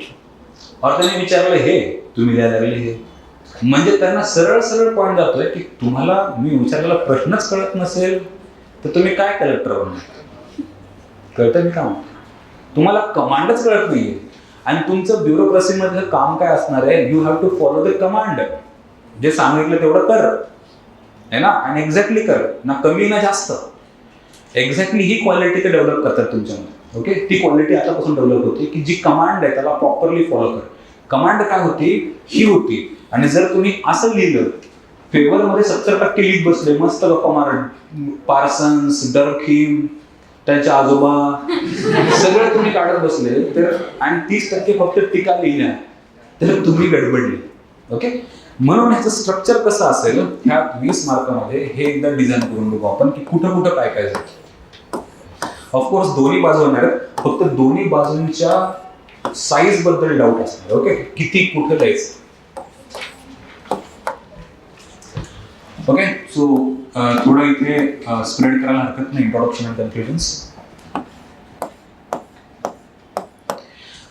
और त्यांनी विचारलं हे, तुम्ही लिहायला लागले हे. म्हणजे त्यांना सरळ सरळ पॉईंट जातोय की तुम्हाला मी विचारलेला प्रश्नच कळत नसेल तर तुम्ही काय कलेक्टर बनणार. कळतं मी काम, तुम्हाला कमांडच कळत नाहीये आणि तुमचं ब्युरोक्रेसीमधलं काम काय असणार आहे, you have to follow the command. जे सांगितलं तेवढं कर आहे ना, आणि एक्झॅक्टली कर, ना कमी ना जास्त. एक्झॅक्टली ही क्वालिटी ते डेव्हलप करतात तुमच्यामध्ये. ओके, ती क्वालिटी आतापासून डेव्हलप होते की जी कमांड आहे त्याला प्रॉपरली फॉलो कर. कमांड काय होती, ही होती. आणि जर तुम्ही असं लिहिलं, फेवरमध्ये 70% लिहित बसले, मस्त गप्पा मारत, पार्सन्स, डर्खीम, त्याच्या आजोबा सगळं तुम्ही काढत बसले तर, आणि 30% फक्त टीका लिहिल्या, तर तुम्ही गडबडले. ओके, म्हणून ह्याचं स्ट्रक्चर कसं असेल ह्या 20 मार्कामध्ये हे एकदा डिझाईन करून बघू आपण की कुठं कुठं काय काय जातं. ऑफकोर्स दोन्ही बाजू होणार, फक्त दोन्ही बाजूंच्या साईज बद्दल डाऊट असणार. ओके, किती कुठं जायचं. ओके, सो थोडं इथे स्प्रेड करायला हरकत नाही, इंट्रोडक्शन अँड कन्क्लुजन्स.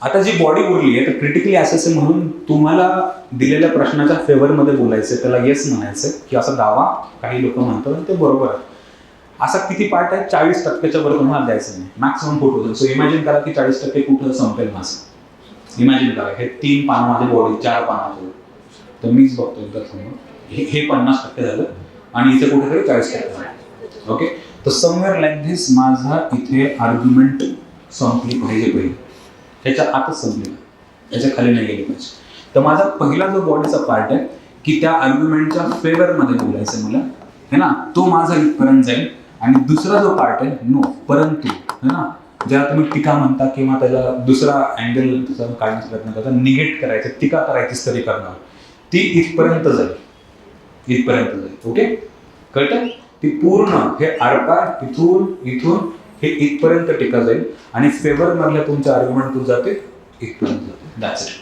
आता जी बॉडी उरली आहे तर क्रिटिकली असेस म्हणून तुम्हाला दिलेल्या प्रश्नाच्या फेवरमध्ये बोलायचं, त्याला येस म्हणायचं की असा दावा काही लोक म्हणतात आणि ते बरोबर आहे. असा किती पार्ट आहे, 40%च्या वर तुम्हाला द्यायचं नाही, मॅक्सिमम 4,000. सो इमॅजिन करा की 40% कुठं संपेल माझं. इमॅजिन करा हे 3 पान माझी बॉडी 4 पानाचं, तर मीच बघतो एकदा समोर हे 50% झालं आणि इथे कुठेतरी 40% झालं. ओके, तर समवेअर लाईक दिस माझा इथे आर्ग्युमेंट संपली पाहिजे पहिले, त्याच्या आतच संपली, त्याच्या खाली नाही गेली पाहिजे. तर माझा पहिला जो बॉडीचा पार्ट आहे की त्या आर्ग्युमेंटच्या फेवरमध्ये बोलायचं मला, है ना, तो माझा इथपर्यंत जाईल. आणि दुसरा जो पार्ट आहे नो परंतु, है ना, ज्याला तुम्ही टीका म्हणता किंवा त्याला दुसरा अँगल काढण्याचा प्रयत्न करता, निगेट करायचं, टीका करायची तरी करणार, ती इथपर्यंत जाईल, इथपर्यंत जाईल. ओके, कळतं, ती पूर्ण हे आरपार इथून इथून हे इथपर्यंत टीका जाईल आणि फेवर मधल्या तुमच्या आर्ग्युमेंट जाते इथपर्यंत जाते. That's it.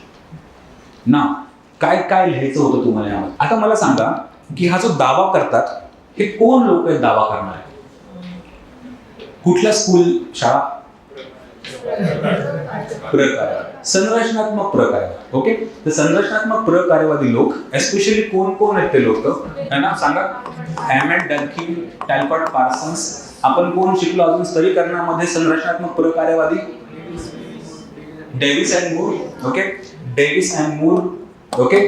ना काय काय लिहायचं होतं तुम्हाला यामध्ये. आता मला सांगा की हा जो दावा करतात हे कोण लोक आहेत दावा करणारे, कुठल्या स्कूल, शाळा, प्रकार, संरचनात्मक प्रकार. ओके, तर संरचनात्मक प्रकार्यवादी लोक एस्पेशली कोण कोण आहेत ते लोक, है ना, सांगा. Emile, Durkheim, Talcott, Parsons. आपण कोण शिकलो अजून स्तरीकरणामध्ये संरचनात्मक प्रकार्यवादी, Davis and Moore. Okay, Davis and Moore. Okay,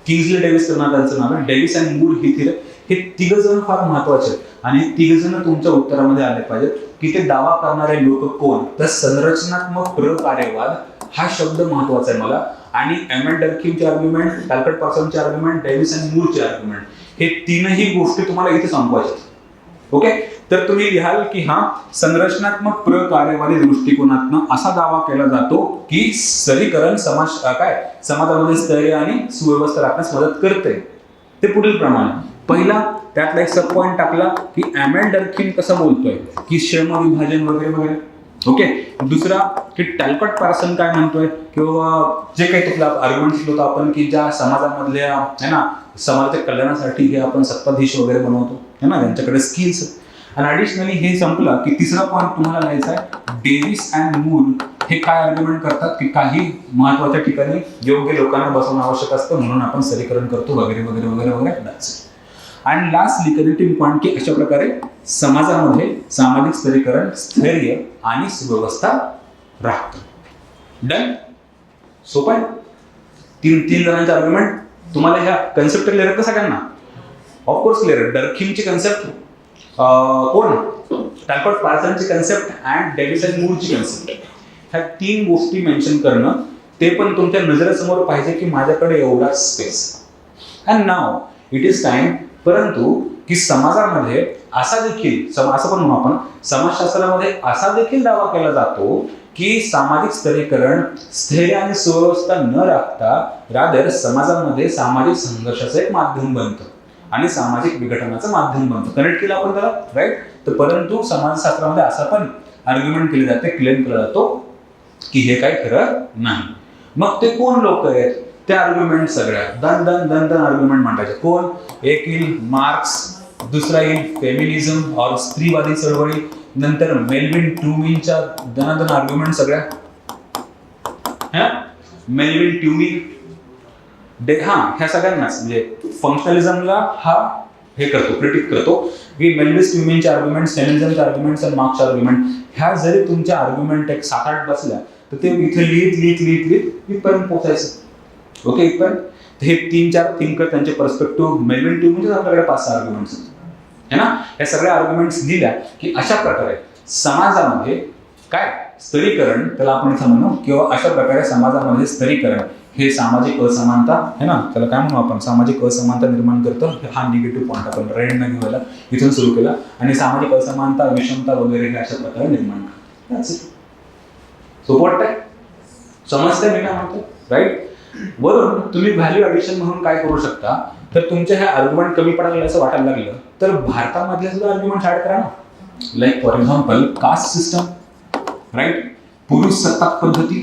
Kingsley Davis त्यांचं नाव आहे. डेव्हिस अँड मूर ही थिअरी, हे तिघजण फार महत्वाचे आहेत आणि तिघजण तुमच्या उत्तरामध्ये आले पाहिजेत की ते दावा करणारे लोक कोण. तर संरचनात्मक प्रकार्यवाद हा शब्द महत्वाचा आहे मला. आणि एमेट डर्खीमचे आर्ग्युमेंट, टॅलकॉट पार्सनचे आर्ग्युमेंट, डेव्हिस अँड मूरचे आर्ग्युमेंट, हे तीनही गोष्टी तुम्हाला इथे संपवायच्या. ओके, तर तुम्ही लिहाल की हा संरचनात्मक प्रकार्यवादी दृष्टिकोनातून असा दावा केला जातो की स्तरीकरण समाजामध्ये स्थैर्य आणि सुव्यवस्था राखण्यास मदत करते. ते पुढील प्रमाणे, पहिला त्यातला एक सब पॉइंट टाकला की एमेट डर्खीम कसं बोलतोय की श्रम विभाजन वगैरे वगैरे. ओके, दुसरा की टॅलकॉट पार्सन काय म्हणतोय किंवा जे काही तुला आर्ग्युमेंट होतं आपण की ज्या समाजामधल्या, है ना, समाजाच्या कल्याणासाठी हे आपण सत्ताधीश वगैरे बनवतो, है ना, त्यांच्याकडे स्किल्स. आणि ॲडिशनली हे संपलं की तिसरा पॉईंट तुम्हाला लिहायचा आहे, डेव्हिस अँड मूर हे काय आर्ग्युमेंट करतात की काही महत्वाच्या ठिकाणी योग्य लोकांना बसवणं आवश्यक असतं म्हणून आपण स्तरीकरण करतो वगैरे वगैरे वगैरे वगैरे. आणि लास्टली कनेक्टिंग पॉईंट की अशा प्रकारे समाजामध्ये सामाजिक स्तरीकरण, स्थैर्य आणि सुव्यवस्था राखतं. डन, सोपं आहे. तीन जणांचे आर्ग्युमेंट तुम्हाला ह्या कन्सेप्ट क्लिअर आहेत का सगळ्यांना? Of course clear. डर्खीमची कन्सेप्ट, कोण, टॅलकॉट पार्सनची कन्सेप्ट अँड डेव्हिस अँड मूरची कन्सेप्ट, ह्या 3 गोष्टी मेन्शन करणं, ते पण तुमच्या नजरेसमोर पाहिजे की माझ्याकडे एवढा space. And now it is time. परंतु की समाजामध्ये असा देखील, असं पण म्हणू आपण, समाजशास्त्रामध्ये असा देखील दावा केला जातो की सामाजिक स्तरीकरण, स्थैर्य आणि सुव्यवस्था न राखता रादर समाजामध्ये सामाजिक संघर्षाचं एक माध्यम बनतं आणि सामाजिक विघटनाचं माध्यम बनतं. कनेक्ट केलं आपण त्याला, राईट. तर परंतु समाजशास्त्रामध्ये असं पण आर्ग्युमेंट केले जाते, क्लेम केला जातो की हे काही खरं नाही. मग ते कोण लोक आहेत? त्या आर्ग्युमेंट सगळ्या दन आर्ग्युमेंट मांडायचे. कोण? एक येईल मार्क्स, दुसरा येईल फेमिनिझम और स्त्रीवादी चळवळी, नंतर मेल्विन ट्यूमिनच्या दन आर्ग्युमेंट सगळ्या. मेल्विन ट्यूमिन ह्या सगळ्यांनाच म्हणजे फंक्शनलिझमला हा हे करतो, क्रिटिक करतो की मेल्विस ट्यूमिनचे आर्ग्युमेंट्स, फेमिनिझमचे आर्ग्युमेंट्स आणि मार्क्सचे आर्ग्युमेंट ह्या जरी तुमच्या आर्ग्युमेंट एक 7-8 बसल्या तर ते इथे लिहित इथपर्यंत पोहोचायचं. ओके, इथपर्यंत. हे 3-4 थिंकर त्यांचे पर्स्पेक्टिव्ह मेल्विन ट्यूमिनचे आपल्याकडे 5-6 आर्ग्युमेंट्स है ना. या सगळ्या आर्ग्युमेंट्स लिहिल्या की अशा प्रकारे समाजामध्ये काय स्तरीकरण, त्याला आपण इथं म्हणू, किंवा अशा प्रकारे समाजामध्ये स्तरीकरण हे सामाजिक असमानता है ना, त्याला काय म्हणू आपण, सामाजिक असमानता निर्माण करतं. हा निगेटिव्ह पॉईंट आपण रेड न घेऊया इथून सुरू केला. आणि सामाजिक असमानता, विषमता वगैरे हे अशा प्रकारे निर्माण करतं. सोपं वाटतंय? समजतंय मी काय म्हणतो, राईट? वरून तुम्ही व्हॅल्यू ॲडिशन म्हणून काय करू शकता, तर तुमचे हे आर्ग्युमेंट कमी पडायला असं वाटायला लागलं तर भारतामधले सुद्धा आर्ग्युमेंट ऍड करा ना. Like for example caste system, right, पुरुष सत्ताक पद्धती,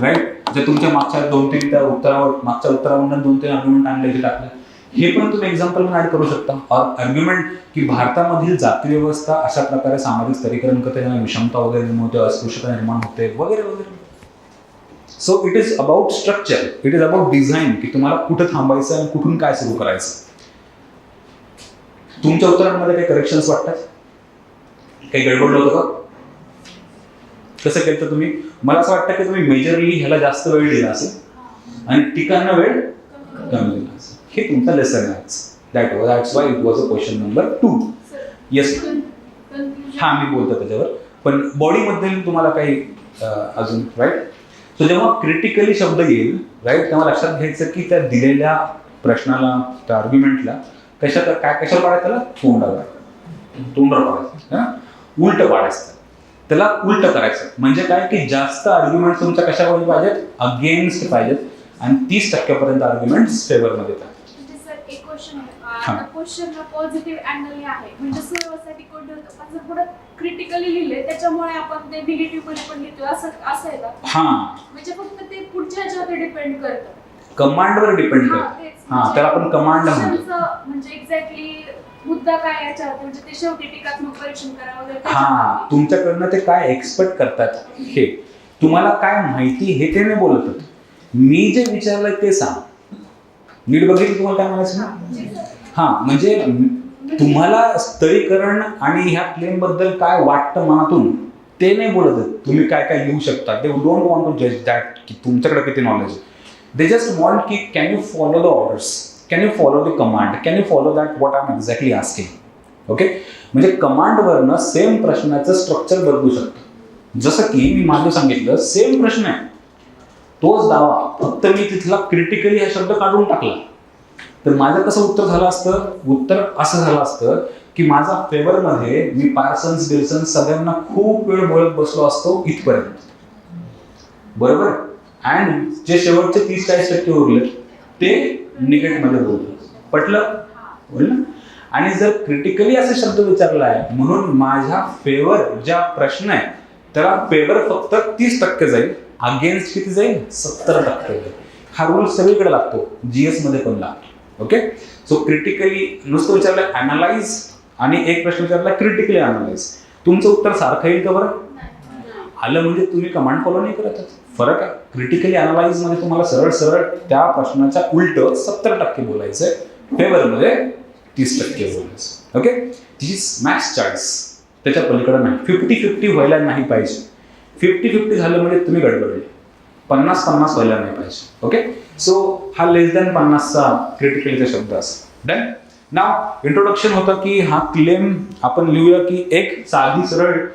राईट, जे तुमच्या मागच्या 2-3 त्या उत्तरावर, मागच्या उत्तरावर 2-3 आर्ग्युमेंट आणले ते टाकले, हे पण तुम्ही एक्झाम्पल म्हणून ऍड करू शकता. आर्ग्युमेंट की भारतामधील जाती व्यवस्था अशा प्रकारे सामाजिक स्तरीकरण करते, विषमता वगैरे निर्माण होते, अस्पृश्यता निर्माण होते वगैरे वगैरे. So it is about structure, it is about design की तुम्हाला कुठं थांबायचं आणि कुठून काय सुरू करायचं. तुमच्या उत्तरांमध्ये काही करेक्शन्स वाटतात? काही गडबडलं होतं का? कसं केलं तुम्ही? मला असं वाटतं की तुम्ही मेजरली ह्याला जास्त वेळ दिला असेल आणि टीकांना वेळ कमी दिला असेल. हे तुमचा लेसन आहे. That's why it was a question number 2. Yes, हा मी बोलतो त्याच्यावर. पण बॉडीमध्ये तुम्हाला काही अजून, राईट? सो जेव्हा क्रिटिकली शब्द येईल, राईट, तेव्हा लक्षात घ्यायचं की त्या दिलेल्या प्रश्नाला, त्या आर्ग्युमेंटला कशावर पाडायचं, त्याला तोंडावर पाडायचं, उलट पाडायचं, त्याला उलट करायचं. म्हणजे काय की जास्त आर्ग्युमेंट तुमच्या कशावर पाहिजेत, अगेन्स्ट पाहिजेत आणि 30% आर्ग्युमेंट फेवरमध्ये पाहिजे. एक क्वेश्चन आहे, आता क्वेश्चनला पॉझिटिव्ह अँगल आहे म्हणजे सुरुवातीसाठी कोणतं होतं, पण जर पुढे क्रिटिकली लिहिले त्याच्यामुळे आपण ते निगेटिव्ह मध्ये पण लिहितो, असं आहे का? म्हणजे फक्त ते पुढच्या ह्याच्यावर डिपेंड करतं, कमांडवर डिपेंड करतं. त्याला आपण कमांड म्हणतो. म्हणजे एक्झॅक्टली मुद्दा काय याच्यावर, म्हणजे ते शेवटी टीकात्मक परीक्षण करावं वगैरे. तुमच्याकडनं ते काय एक्सपेक्ट करतात, हे तुम्हाला काय माहिती हे ते नाही बोलत. मी जे विचारलंय ते सांग. नीट बघितलं तुम्हाला काय म्हणायचं ना? म्हणजे तुम्हाला स्तरीकरण आणि ह्या क्लेम बद्दल काय वाटतं मनातून ते नाही बोलत. तुम्ही काय काय लिहू शकता, दे डोंट वॉन्ट टू जज दॅट की तुमच्याकडे किती नॉलेज. दे जस्ट वॉन्ट की can you follow the orders, can you follow the command, can you follow that what I am exactly asking. Okay, म्हणजे कमांडवरनं सेम प्रश्नाचं स्ट्रक्चर बदलू शकतं. जसं की मी मागे सांगितलं, सेम प्रश्न आहे, तोच दावा, फक्त मी तिथला क्रिटिकली हा शब्द काढून टाकला, तर माझं कसं उत्तर झालं असतं? उत्तर असं झालं असतं की माझा फेवरमध्ये मी पार्सन्स बिल्सन्स सगळ्यांना खूप वेळ बोलत बसलो असतो इथपर्यंत, बरोबर. अँड जे शेवटचे 30-40% उरले ते निगेटिव्हमध्ये बोलतो. पटलं? बोललं. आणि जर क्रिटिकली असे शब्द विचारला आहे म्हणून माझ्या फेवर ज्या प्रश्न आहे त्याला फेवर फक्त 30% जाईल, अगेन्स्ट किती जाईल? 70% जाईल. हा रूल सगळीकडे लागतो, GS मध्ये पण लागतो. ओके, सो क्रिटिकली नुसतं विचारलं अनालाइज आणि एक प्रश्न विचारला क्रिटिकली अनालाइज, तुमचं उत्तर सारखं येईल का बरं? आलं म्हणजे तुम्ही कमांड फॉलो नाही करत. फरक आहे. क्रिटिकली अनालाइज मध्ये तुम्हाला सरळ सरळ त्या प्रश्नाच्या उलट 70% बोलायचंय, फेवरमध्ये 30% बोलायचं. Okay, this is max choice, त्याच्या पलीकडे नाही. 50-50 व्हायला नाही पाहिजे. 50-50 झालं म्हणजे तुम्ही गडबडले. 50-50 व्हायला नाही पाहिजे. ओके, सो हा लेस दॅन 50चा क्रिटिकलीचा शब्द असा. डन. नाव इंट्रोडक्शन होतं की हा क्लेम आपण लिहूया की एक साधी सरळ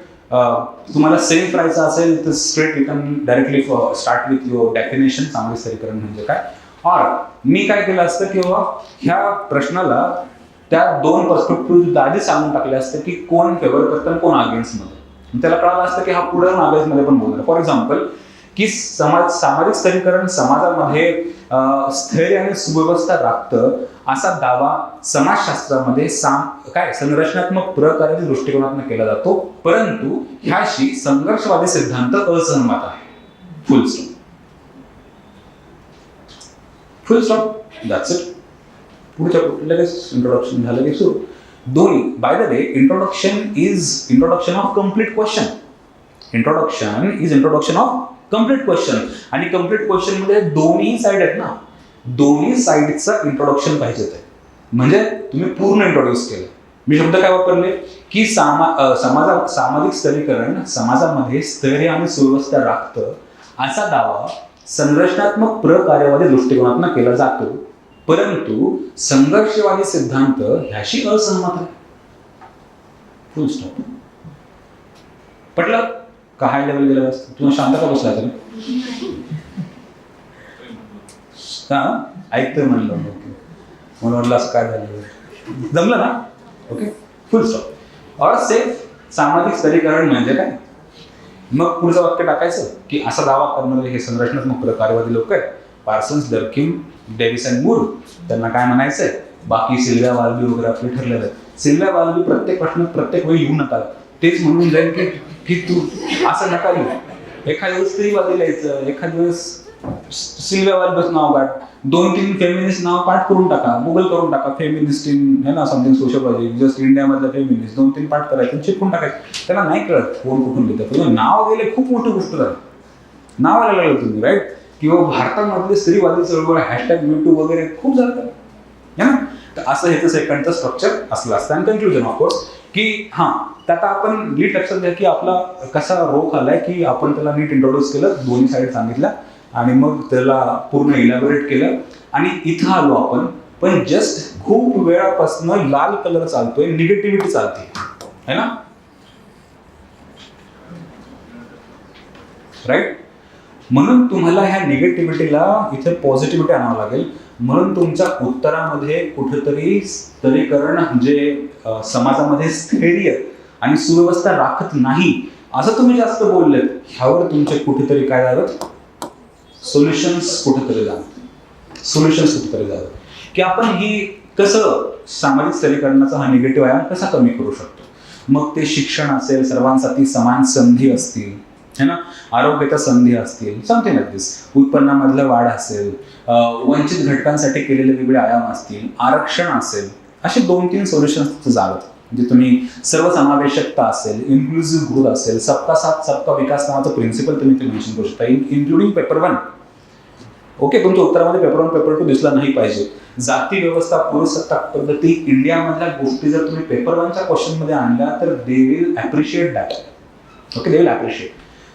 तुम्हाला सेफ राहायचं असेल तर straight you can directly start with your definition, सामाजिक स्तरीकरण म्हणजे काय. और मी काय केलं असतं किंवा ह्या प्रश्नाला त्या 2 पर्स्पेक्टिव्ह आधी सांगून टाकले असते की कोण फेवर करतं आणि कोण अगेन्स्ट मध्ये. त्याला कळालं असतं की हा पुढे अगेन्स्ट मध्ये पण बोलणार. फॉर एक्झाम्पल की सामाजिक स्तरीकरण समाजामध्ये स्थैर्य आणि सुव्यवस्था राखतं असा दावा समाजशास्त्रामध्ये संरचनात्मक प्रकाराच्या दृष्टिकोनातून केला जातो, परंतु ह्याशी संघर्षवादी सिद्धांत असहमत आहे. फुल stop. Full stop, that's it. पुढच्या लगेच इंट्रोडक्शन झालं की सुरू. दोन्ही, by the way, introduction of complete question. Introduction is introduction of complete question. आणि कम्प्लीट क्वेश्चन मध्ये दोन्ही साईड आहेत ना, दोन्ही साईडचं इंट्रोडक्शन पाहिजे ते. म्हणजे तुम्ही पूर्ण इंट्रोड्यूस केलं. मी शब्द काय वापरले की सामाजिक स्तरीकरण समाजामध्ये स्थैर्य आणि सुव्यवस्था राखतं असा दावा संरचनात्मक प्रकार्यवादी दृष्टिकोनातून केला जातो, परंतु संघर्षवादी सिद्धांत ह्याशी असहमत आहे. फुल स्टॉप. पटलं का? हाय लेवल गेलं असतं तुम्ही शांत का बसला तरी? हा ऐकतोय म्हणलं. ओके, म्हणून म्हटलं असं काय झालं, जमलं ना? ओके, फुल स्टॉप. और सेफ सामाजिक स्तरीकरण म्हणजे काय? मग पुढचं वाक्य टाकायचं की असा दावा करणारे हे संरचनात्मक प्रकारवादी लोक आहेत. पार्सन्स, डर्किम, डेव्हिस अँड मूर, त्यांना काय म्हणायचंय? बाकी सिल्व्या वाल्बी वगैरे आपले ठरलेलं आहे. सिल्व्या वाल्बी प्रत्येक प्रश्न प्रत्येक वेळी येऊ नका, तेच म्हणून जाईल की तू असं नका लिहू. एखाद्या वेळेस स्त्रीवादी लिहायचं, एखाद्या वेळेस सिल्व्या वाल्बीच नाव काढ, 2-3 फेमिनिस्ट नाव पाठ करून टाका, गुगल करून टाका. फेमिनिस्ट इन है ना समथिंग सोशलॉजी, जस्ट इंडियामधलं फेमिनिस्ट 2-3 पाठ करायचं, चिपकून टाकायचं. त्यांना नाही कळत कोण कुठून लिहितं. पण नाव गेले खूप मोठी गोष्ट झाली. नाव आलं लागलं तुम्ही, राईट? किंवा भारतामधले स्त्रीवादी चळवळ #MeToo वगैरे खूप झालं है ना. तर असं ह्याचं सेकंडचं स्ट्रक्चर असलं असतं. आणि कन्क्लुजन ऑफकोर्स की हां, तर आता आपण नीट लक्षात घ्या की आपला कसा रोख आलाय की आपण त्याला नीट इंट्रोड्यूस केलं, दोन्ही साईड सांगितल्या आणि मग त्याला पूर्ण इलॅबोरेट केलं. आणि इथं आलो आपण, पण जस्ट खूप वेळापासून लाल कलर चालतोय, निगेटिव्हिटी चालते है ना, राईट? म्हणून तुम्हाला ह्या निगेटिव्हिटीला इथे पॉझिटिव्हिटी आणावं लागेल. म्हणून तुमच्या उत्तरामध्ये कुठेतरी स्तरीकरण जे समाजामध्ये स्थैर्य आणि सुव्यवस्था राखत नाही असं तुम्ही जास्त बोललेत, ह्यावर तुमचे कुठेतरी काय झालं, सोल्युशन्स कुठेतरी जावं की आपण ही कसं सामाजिक स्तरीकरणाचा हा निगेटिव्ह आयाम कसा कमी करू शकतो. मग ते शिक्षण असेल, सर्वांसाठी समान संधी असतील है ना, आरोग्याच्या संधी असतील, समथिंग लाईक दिस, उत्पन्नामधलं वाढ असेल, वंचित घटकांसाठी केलेले वेगळे आयाम असतील, आरक्षण असेल, असे 2-3 सोल्युशन्स जावं. म्हणजे तुम्ही सर्वसमावेशकता असेल, इन्क्लुझिव्ह ग्रोथ असेल, सबका साथ सबका विकास नावाचं प्रिन्सिपल तुम्ही ते मेन्शन करू शकता, इन्क्लुडिंग पेपर 1. ओके, तुमच्या उत्तरामध्ये पेपर 1 पेपर 2 दिसला नाही पाहिजे. जाती व्यवस्था, पुरुषसत्ताक पद्धती, इंडियामधल्या गोष्टी जर तुम्ही पेपर 1च्या क्वेश्चन मध्ये आणल्या तर they will appreciate that. Okay, they will appreciate.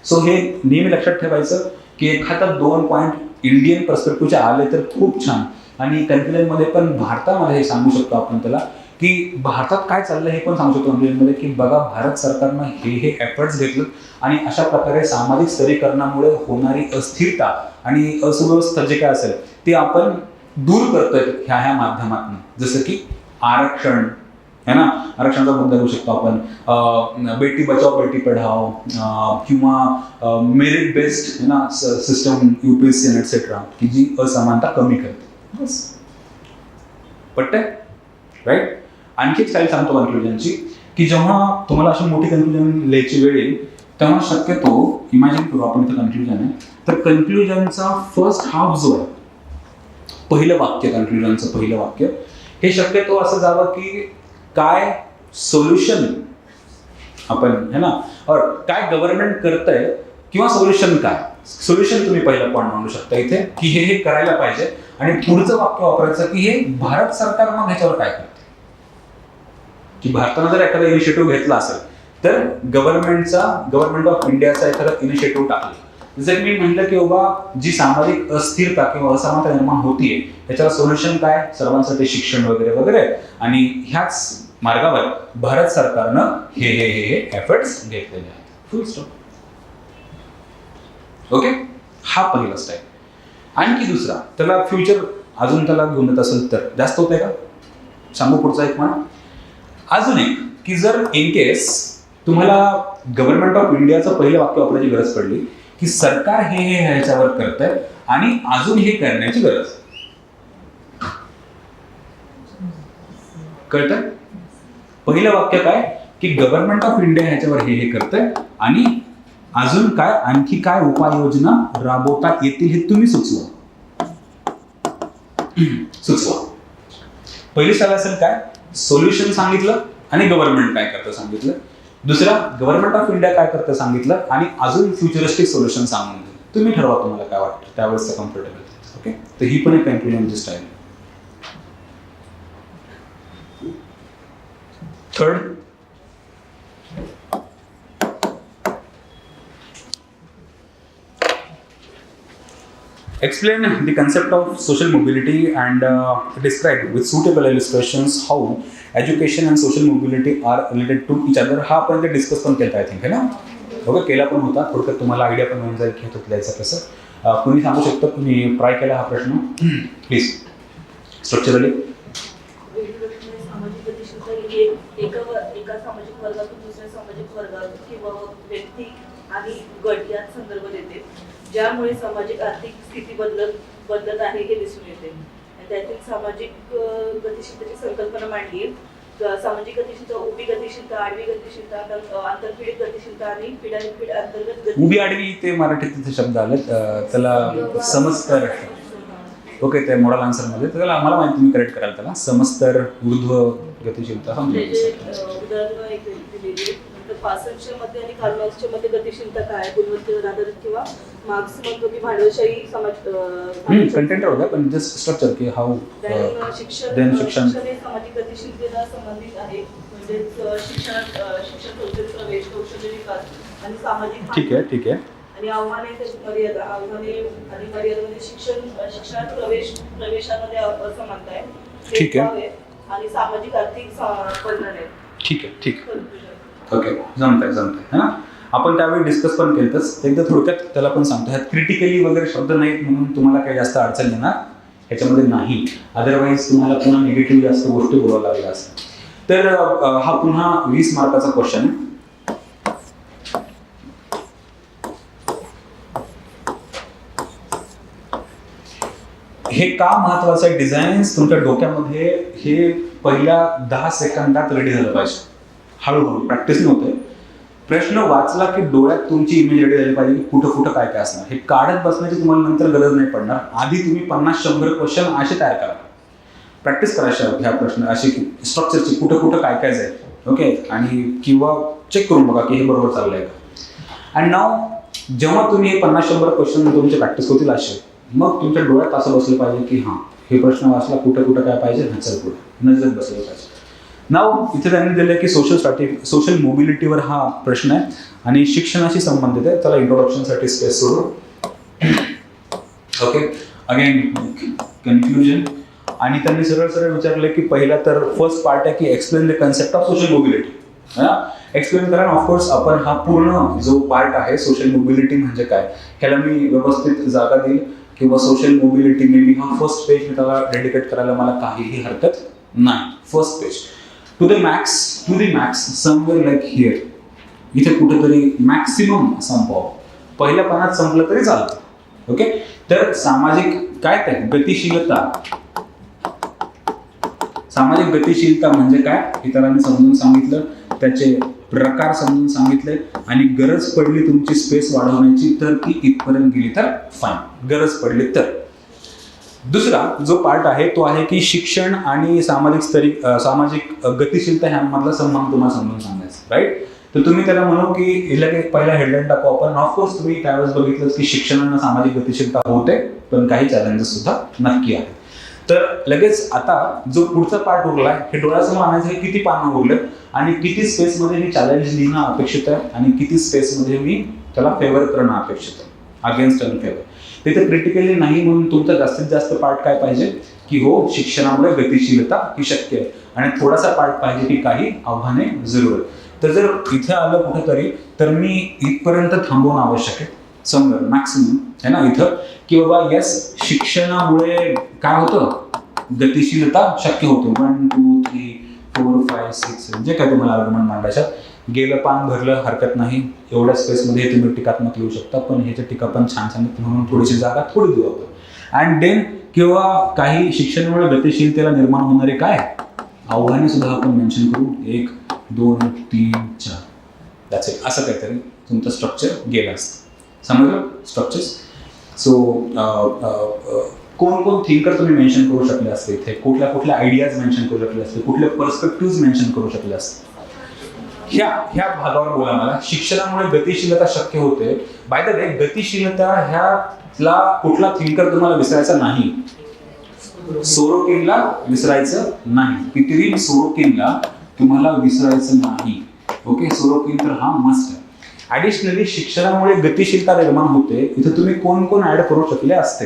So हे नेहमी लक्षात ठेवायचं की एखादा 2 पॉईंट इंडियन पर्स्पेक्टिव्हचे आले तर खूप छान. आणि कन्क्लुजनमध्ये पण भारतामध्ये हे सांगू शकतो आपण त्याला की भारतात काय चाललंय हे पण सांगू शकतो कन्क्लुजनमध्ये की बघा, भारत सरकारनं हे एफर्ट्स घेतलं आणि अशा प्रकारे सामाजिक स्तरीकरणामुळे होणारी अस्थिरता आणि असुव्यवस्था जे काय असेल ते आपण दूर करतोय ह्या माध्यमातून. जसं की आरक्षण है ना, आरक्षणाचा मुद्दा घेऊ शकतो आपण, बेटी बचाओ बेटी पढाओ, किंवा मेरिट बेस्ड है ना सिस्टम UPSC एटसेट्रा की जी असमानता कमी करते. बस, पटतंय, राईट? आणखी एक स्टाईल सांगतो कन्क्लुजनची की जेव्हा तुम्हाला अशी मोठी कन्क्लुजन लिहायची वेळ येईल तेव्हा शक्यतो इमॅजिन करू आपण इथं कन्क्लुजन आहे, तर कन्क्लुजनचा फर्स्ट हाफ जो आहे, पहिलं वाक्य, कन्क्लुजनचं पहिलं वाक्य हे शक्यतो असं जावं की काय सोल्युशन आपण है ना, और काय गव्हर्नमेंट करतंय किंवा सोल्युशन काय. सोल्युशन तुम्ही पहिलं पॉईंट मांडू शकता इथे की हे करायला पाहिजे. आणि पुढचं वाक्य वापरायचं की हे भारत सरकार मग ह्याच्यावर काय करते. की भारतानं जर एखादा इनिशिएटिव्ह घेतला असेल तर गव्हर्नमेंट ऑफ इंडियाचा एखादा इनिशिएटिव्ह टाकला, जर मी म्हटलं की बाबा जी सामाजिक अस्थिरता किंवा असमानता निर्माण होतीये त्याच्यावर सोल्युशन काय, सर्वांसाठी शिक्षण वगैरे वगैरे, आणि ह्याच मार्गावर भारत सरकारनं हे एफर्ट्स घेतलेले आहेत. फुल स्टॉप. ओके, हा पहिला स्टाईल. आणखी दुसरा, त्याला फ्युचर अजून त्याला घेऊन येत असेल तर जास्त होतंय का, सांगू पुढचा एक म्हणा. अजून एक की जर इन केस तुम्हाला गव्हर्नमेंट ऑफ इंडियाचं पहिलं वाक्य वापरायची गरज पडली की सरकार हे ह्याच्यावर करतंय आणि अजून हे करण्याची गरज, कळतंय? पहिलं वाक्य काय की गव्हर्नमेंट ऑफ इंडिया ह्याच्यावर हे करतंय आणि अजून काय, आणखी काय उपाययोजना राबवता येतील हे तुम्ही सुचवा. सुचवा. पहिली शाळा असेल काय, सोल्युशन सांगितलं आणि गव्हर्नमेंट काय करतं सांगितलं. दुसरा, गव्हर्नमेंट ऑफ इंडिया काय करतं सांगितलं आणि अजून फ्युचरिस्टिक सोल्युशन सांगून दिलं. तुम्ही ठरवा तुम्हाला काय वाटतं, त्यावेळेस कम्फर्टेबल. ओके, तर ही पण एक कन्क्लुजनची style. Third, explain the concept of social mobility and describe with suitable illustrations how education and social mobility are related to each other. हा आपण ते डिस्कस पण केला आय थिंक है ना. ओके, केला पण होता. थोडक्यात तुम्हाला आयडिया पण मिळून जाईल की हे लिहायचं कसं. कुणी सांगू शकतं तुम्ही ट्राय केला हा प्रश्न प्लीज. स्ट्रक्चरली सामाजिक गतिशीलता ही एका सामाजिक वर्गातून दुसऱ्या सामाजिक वर्गात किंवा व्यक्ती आणि गट यात संदर्भ देते, ज्यामुळे सामाजिक आर्थिक स्थिती बदलत आहे हे दिसून येते. आणि त्यातील सामाजिक गतिशीलतेची संकल्पना मांडली आहे. सामाजिक गतिशीलता, उभी गतिशीलता, आडवी गतिशीलता, आंतरपीडित गतिशीलता आणि पिढ्यानपिढ अंतर्गत गतिशीलता. उभी आडवी ते मराठीत तिथे शब्द आलेत, त्याला समस्तर. ओके, ते मॉडल आन्सरमध्ये त्याला मला माहिती, तुम्ही करेक्ट कराल त्याला. समस्तर, ऊर्ध्व गतिशीलता उदाहरण एक दिलेली. नंतर पासष्टच्या मध्ये आणि कार्ल मार्क्सच्या मध्ये गतिशीलता काय, गुणवत्तेवर आधारित किंवा मार्क्स म्हणतो की भांडवलशाही समाज कंटेंट होता पण जस्ट स्ट्रक्चर की हाऊ शिक्षण हे सामाजिक गतिशीलतेला संबंधित आहे. म्हणजेच शिक्षण कौशल्य प्रवेश, कौशल्य विकास आणि सामाजिक. ठीक आहे. आणि आव्हाने आणि मर्यादामध्ये शिक्षणात प्रवेशामध्ये असमानता आहे. ठीक आहे. आणि सामाजिक आर्थिक परिणाम आहे. ठीक आहे. ओके, जमतंय है ना. आपण त्यावेळी डिस्कस पण केलंच. एकदा थोडक्यात त्याला पण सांगतो. ह्यात क्रिटिकली वगैरे शब्द नाहीत म्हणून तुम्हाला काही जास्त अडचण येणार ह्याच्यामध्ये नाही. अदरवाईज तुम्हाला पुन्हा निगेटिव्ह जास्त गोष्टी बोलावं लागल्या असतात. तर हा पुन्हा 20 मार्काचा क्वेश्चन आहे. हे का महत्वाचं आहे, डिझाईन्स तुमच्या डोक्यामध्ये हे पहिल्या 10 सेकंदात रेडी झालं पाहिजे. हळूहळू प्रॅक्टिस नव्हते. प्रश्न वाचला की डोळ्यात तुमची इमेज रेडी झाली पाहिजे की कुठं काय असणार. हे काढत बसण्याची तुम्हाला नंतर गरज नाही पडणार. आधी तुम्ही 50-100 क्वेश्चन असे तयार करा. प्रॅक्टिस करायच्या ह्या प्रश्न अशी की स्ट्रक्चरची कुठं काय जाईल. ओके, आणि किंवा चेक करून बघा की हे बरोबर चाललंय का. अँड नाव जेव्हा तुम्ही हे 50-100 क्वेश्चन तुमचे प्रॅक्टिस होतील असे, मग तुमच्या डोळ्यात असं बसलं पाहिजे की हां हे प्रश्न वाचला कुठं काय पाहिजे, चल पुढे नजरेत बसलं पाहिजे. नाव इथे त्यांनी दिलं की सोशल मोबिलिटीवर हा प्रश्न आहे आणि शिक्षणाशी संबंधित आहे. चला इंट्रोडक्शनसाठी स्पेस सोडू. Okay, again conclusion. आणि त्यांनी सरळ विचारलं की पहिला तर फर्स्ट पार्ट आहे की explain the concept of social mobility. Explain करा. ऑफकोर्स आपण हा पूर्ण जो पार्ट आहे सोशल मोबिलिटी म्हणजे काय ह्याला मी व्यवस्थित जागा देईल किंवा सोशल मोबिलिटी मे बी हा फर्स्ट पेज मी त्याला डेडिकेट करायला मला काहीही हरकत नाही. First page to the max somewhere like here. इथे कुठेतरी मॅक्सिमम संपवावं. पहिल्या पानात संपलं तरी चालतं. ओके, तर सामाजिक काय ते गतिशीलता. सामाजिक गतिशीलता म्हणजे काय इतरांनी समजून सांगितलं, त्याचे प्रकार समजून सांगितले आणि गरज पडली तुमची स्पेस वाढवण्याची तर ती इथपर्यंत गेली तर फाईन, गरज पडली तर. दुसरा जो पार्ट आहे तो आहे की शिक्षण आणि सामाजिक गतिशीलता ह्यामधला संबंध तुम्हाला समजून सांगायचा. राईट, तर तुम्ही त्याला म्हणू की हिला पहिला हेडलाईन टाकू आपण. ऑफकोर्स तुम्ही त्यावेळेस बघितलं की शिक्षणानं सामाजिक गतिशीलता होते पण काही चॅलेंजेस सुद्धा नक्की आहेत. तर लगेच आता जो पुढचा पार्ट उरला आहे हे डोळ्यासमोर आणायचं आहे. किती पानं उरले आणि किती स्पेसमध्ये मी चॅलेंज लिहिणं अपेक्षित आहे आणि किती स्पेसमध्ये मी त्याला फेवर करणं अपेक्षित आहे, अगेन्स्ट अँड फेवर. तिथे क्रिटिकली नाही म्हणून तुमचा जास्तीत जास्त पार्ट काय पाहिजे की हो शिक्षणामुळे गतिशीलता ही शक्य आहे आणि थोडासा पार्ट पाहिजे की काही आव्हाने जरूर आहे. तर जर इथे आलं कुठेतरी तर मी इथपर्यंत थांबवणं आवश्यक आहे समजा मॅक्सिमम है ना इथं की बाबा येस शिक्षणामुळे काय होतं गतिशीलता शक्य होते. 1 2 3 4 5 6 जे काय तुम्हाला आर्ग्युमेंट मांडायचं गेलं पान भरलं हरकत नाही. एवढ्या स्पेसमध्ये तुम्ही टीकात्मक लिहू शकता पण ह्याच्या टीका पण छान म्हणून थोडीशी जागा थोडी देऊ आपण. अँड देन किंवा काही शिक्षणामुळे गतिशीलतेला निर्माण होणारे काय आव्हाने सुद्धा आपण मेन्शन करू. 1 2 3 4 दॅट्स इट. असं काहीतरी तुमचं स्ट्रक्चर गेलं असतं. समजलं स्ट्रक्चर्स. सो कोण थिंकर तुम्ही मेन्शन करू शकले असते इथे, कुठल्या आयडियाज मेन्शन करू शकले असते, कुठले पर्स्पेक्टिव्ह मेन्शन करू शकले असते. ह्या भागावर बोला मला. शिक्षणामुळे गतिशीलता शक्य होते. बाय द वे, गतिशीलता ह्याला कुठला थिंकर तुम्हाला विसरायचा नाही. सोरोकिनला विसरायचं नाही. पितरीन सोरोकिनला तुम्हाला विसरायचं नाही. ओके, सोरोकिन तर हा मस्ट आहे. ऍडिशनली शिक्षणामुळे गतिशीलता निर्माण होते. इथे तुम्ही कोण ऍड करू शकले असते?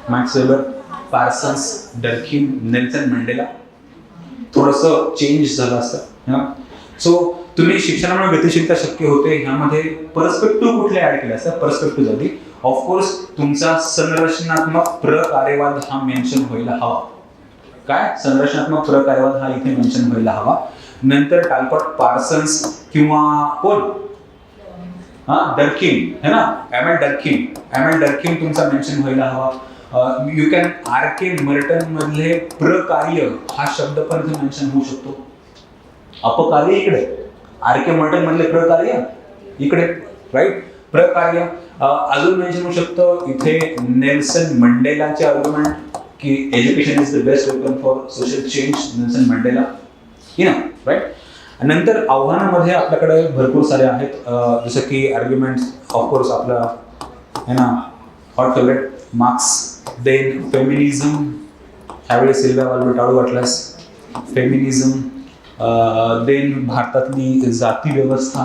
मॅक्स वेबर, पार्सन्स, डर्किन, नेल्सन मंडेला. थोडंसं चेंज झालं असतं. सो तुम्ही शिक्षणामुळे गतिशीलता शक्य होते ह्यामध्ये पर्स्पेक्टिव्ह कुठले ऍड केले असतात? पर्स्पेक्टिव्ह झाली. ऑफकोर्स तुमचा संरचनात्मक प्रकार्यवाद हा मेन्शन व्हायला हवा. काय? संरचनात्मक प्रकार्यवाद हा इथे मेन्शन व्हायला हवा. नंतर टालकॉट, पार्सन्स किंवा कोण? डर्किन है ना, एमएल डर्किन तुमचा मेन्शन व्हायला हवा. You can RK. मर्टन मधले प्रकार्य हा शब्द पण इथे मेन्शन होऊ शकतो. अपकार्य इकडे, आर.के. मर्टन मधले प्रकार्य इकडे, राईट? प्रकार्य. अजून मेन्शन होऊ शकतं इथे नेल्सन मंडेलाचे आर्ग्युमेंट की education is the best weapon for social change, Nelson Mandela, right? नंतर आव्हानामध्ये आपल्याकडे भरपूर सारे आहेत, जसं की आर्ग्युमेंट्स ऑफकोर्स आपला है ना hot favourite marks. Then feminism, ह्यावेळी सिल्व्या वाल्बर्टाडो वाटल्यास फेमिनिझम. देन भारतातली जाती व्यवस्था,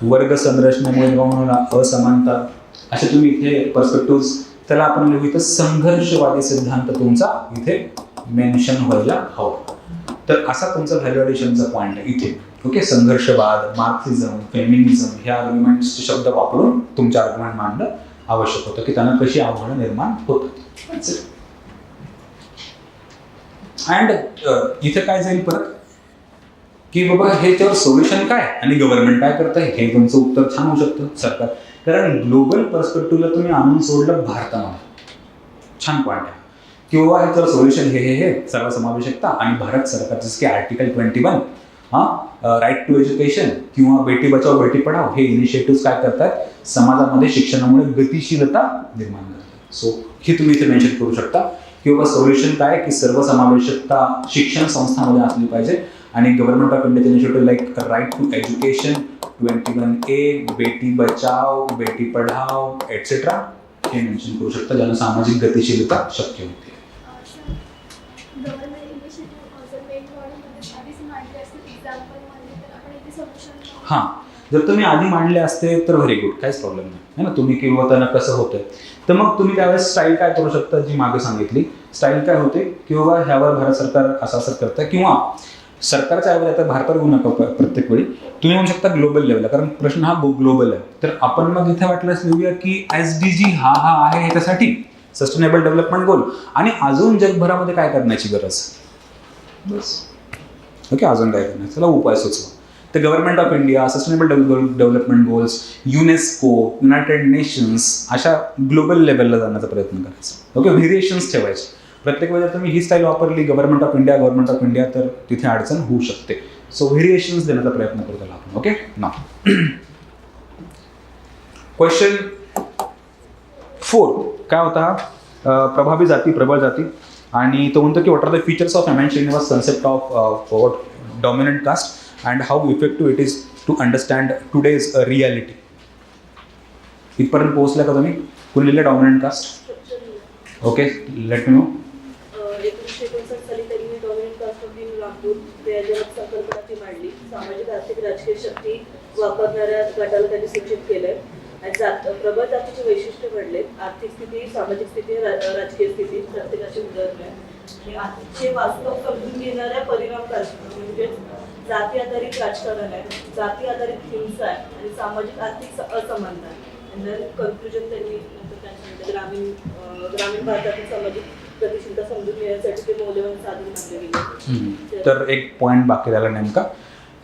वर्ग संरचनेमुळे होणारा असमानता. असे तुम्ही इथे पर्स्पेक्टिव्ह, त्याला आपण लिहू इथं संघर्षवादी सिद्धांत तुमचा इथे मेन्शन व्हायला हवा. तर असा तुमचा व्हॅल्यू ॲडिशनचा पॉईंट आहे इथे. ओके, संघर्षवाद, मार्क्सिझम, फेमिनिझम ह्या आर्ग्युमेंट्सचे शब्द वापरून तुमचे आर्ग्युमेंट मांडणं आवश्यक होतं की त्यांना कशी आव्हानं निर्माण होतात. अँड इथे काय जाईल परत की बाबा ह्याच्यावर सोल्युशन काय आणि गव्हर्नमेंट काय करत आहे, हे तुमचं उत्तर छान होऊ शकतं सरकार. कारण ग्लोबल पर्स्पेक्टिव्हला तुम्ही आणून सोडलं भारतामध्ये, छान पॉईंट आहे. किंवा ह्याच्यावर सोल्युशन हे सर्व समावेशकता आणि भारत सरकार जसं की आर्टिकल 21 राईट टू एज्युकेशन किंवा बेटी बचाव बेटी पढाव हे इनिशिएटिव्ह काय करतात, समाजामध्ये शिक्षणामुळे गतिशीलता निर्माण करतात. सो हे तुम्ही इथे मेन्शन करू शकता. किंवा सोल्युशन काय की सर्वसमावेशकता शिक्षण संस्थांमध्ये असली पाहिजे आणि गव्हर्नमेंट ऑफ इंडियाचे initiative like right to education, 21A, Beti Bachao Beti Padhao etcetera हे मेन्शन करू शकता, ज्यानं सामाजिक गतिशीलता शक्य होते. हां, जर तुम्ही आधी मांडले असते तर व्हेरी गुड, काहीच प्रॉब्लेम नाही है ना. तुम्ही किंवा त्यांना कसं होतंय तर मग तुम्ही त्यावेळेस स्टाईल काय करू शकता, जी मागे सांगितली स्टाईल काय होते किंवा ह्यावर भारत सरकार असं करतं किंवा सरकारच्या ऐवजी आता भारतावर येऊ नका प्रत्येक वेळी, तुम्ही म्हणू शकता ग्लोबल लेवलला, कारण प्रश्न हा ग्लोबल आहे. तर आपण मग इथे वाटल्यास लिहूया की SDG हा आहे ह्याच्यासाठी सस्टेनेबल डेव्हलपमेंट गोल आणि अजून जगभरामध्ये काय करण्याची गरज, बस. ओके, अजून काय करण्याचं, चला उपाय सुचवा. तर government of India, sustainable development goals, UNESCO, United nations अशा ग्लोबल लेवलला जाण्याचा प्रयत्न करायचा. ओके, व्हेरिएशन्स ठेवायचे. प्रत्येक वेळेला तुम्ही ही स्टाईल वापरली गव्हर्नमेंट ऑफ इंडिया तर तिथे अडचण होऊ शकते. सो व्हेरिएशन्स देण्याचा प्रयत्न करतो आपण. ओके, ना क्वेश्चन 4 काय होता हा? प्रभावी जाती, प्रबळ जाती. आणि तो म्हणतो की what are the features of M N. Srinivas concept of dominant caste and how effective it is to understand today's reality. इथपर्यंत पोहोचला का तुम्ही? कोणी लिहिलं dominant caste? Okay, let me know. 1959 साली त्यांनी dominant caste of in Rampur या संकल्पना ती मांडली. सामाजिक आर्थिक राजकीय शक्ती वापरणाऱ्या गटाला त्यांनी सूचित केलंय. आणि प्रबळ जातीचे वैशिष्ट्य घडले. आर्थिक स्थिती, सामाजिक स्थिती, राजकीय स्थिती प्रत्येकाची उदाहरण आहे. आजचे वास्तव समजून घेणाऱ्या परिणामकारक म्हणजे जाती आधारित राजकारण आहे, जाती आधारित हिंसा आहे आणि सामाजिक आर्थिक असमानता आहे. कन्क्लुजन त्यांनी ग्रामीण भारतातील सामाजिक गतिशीलता समजून घेण्यासाठी ते मौल्यवान साधन मानले गेले. तर एक पॉईंट बाकी राहिला नेमका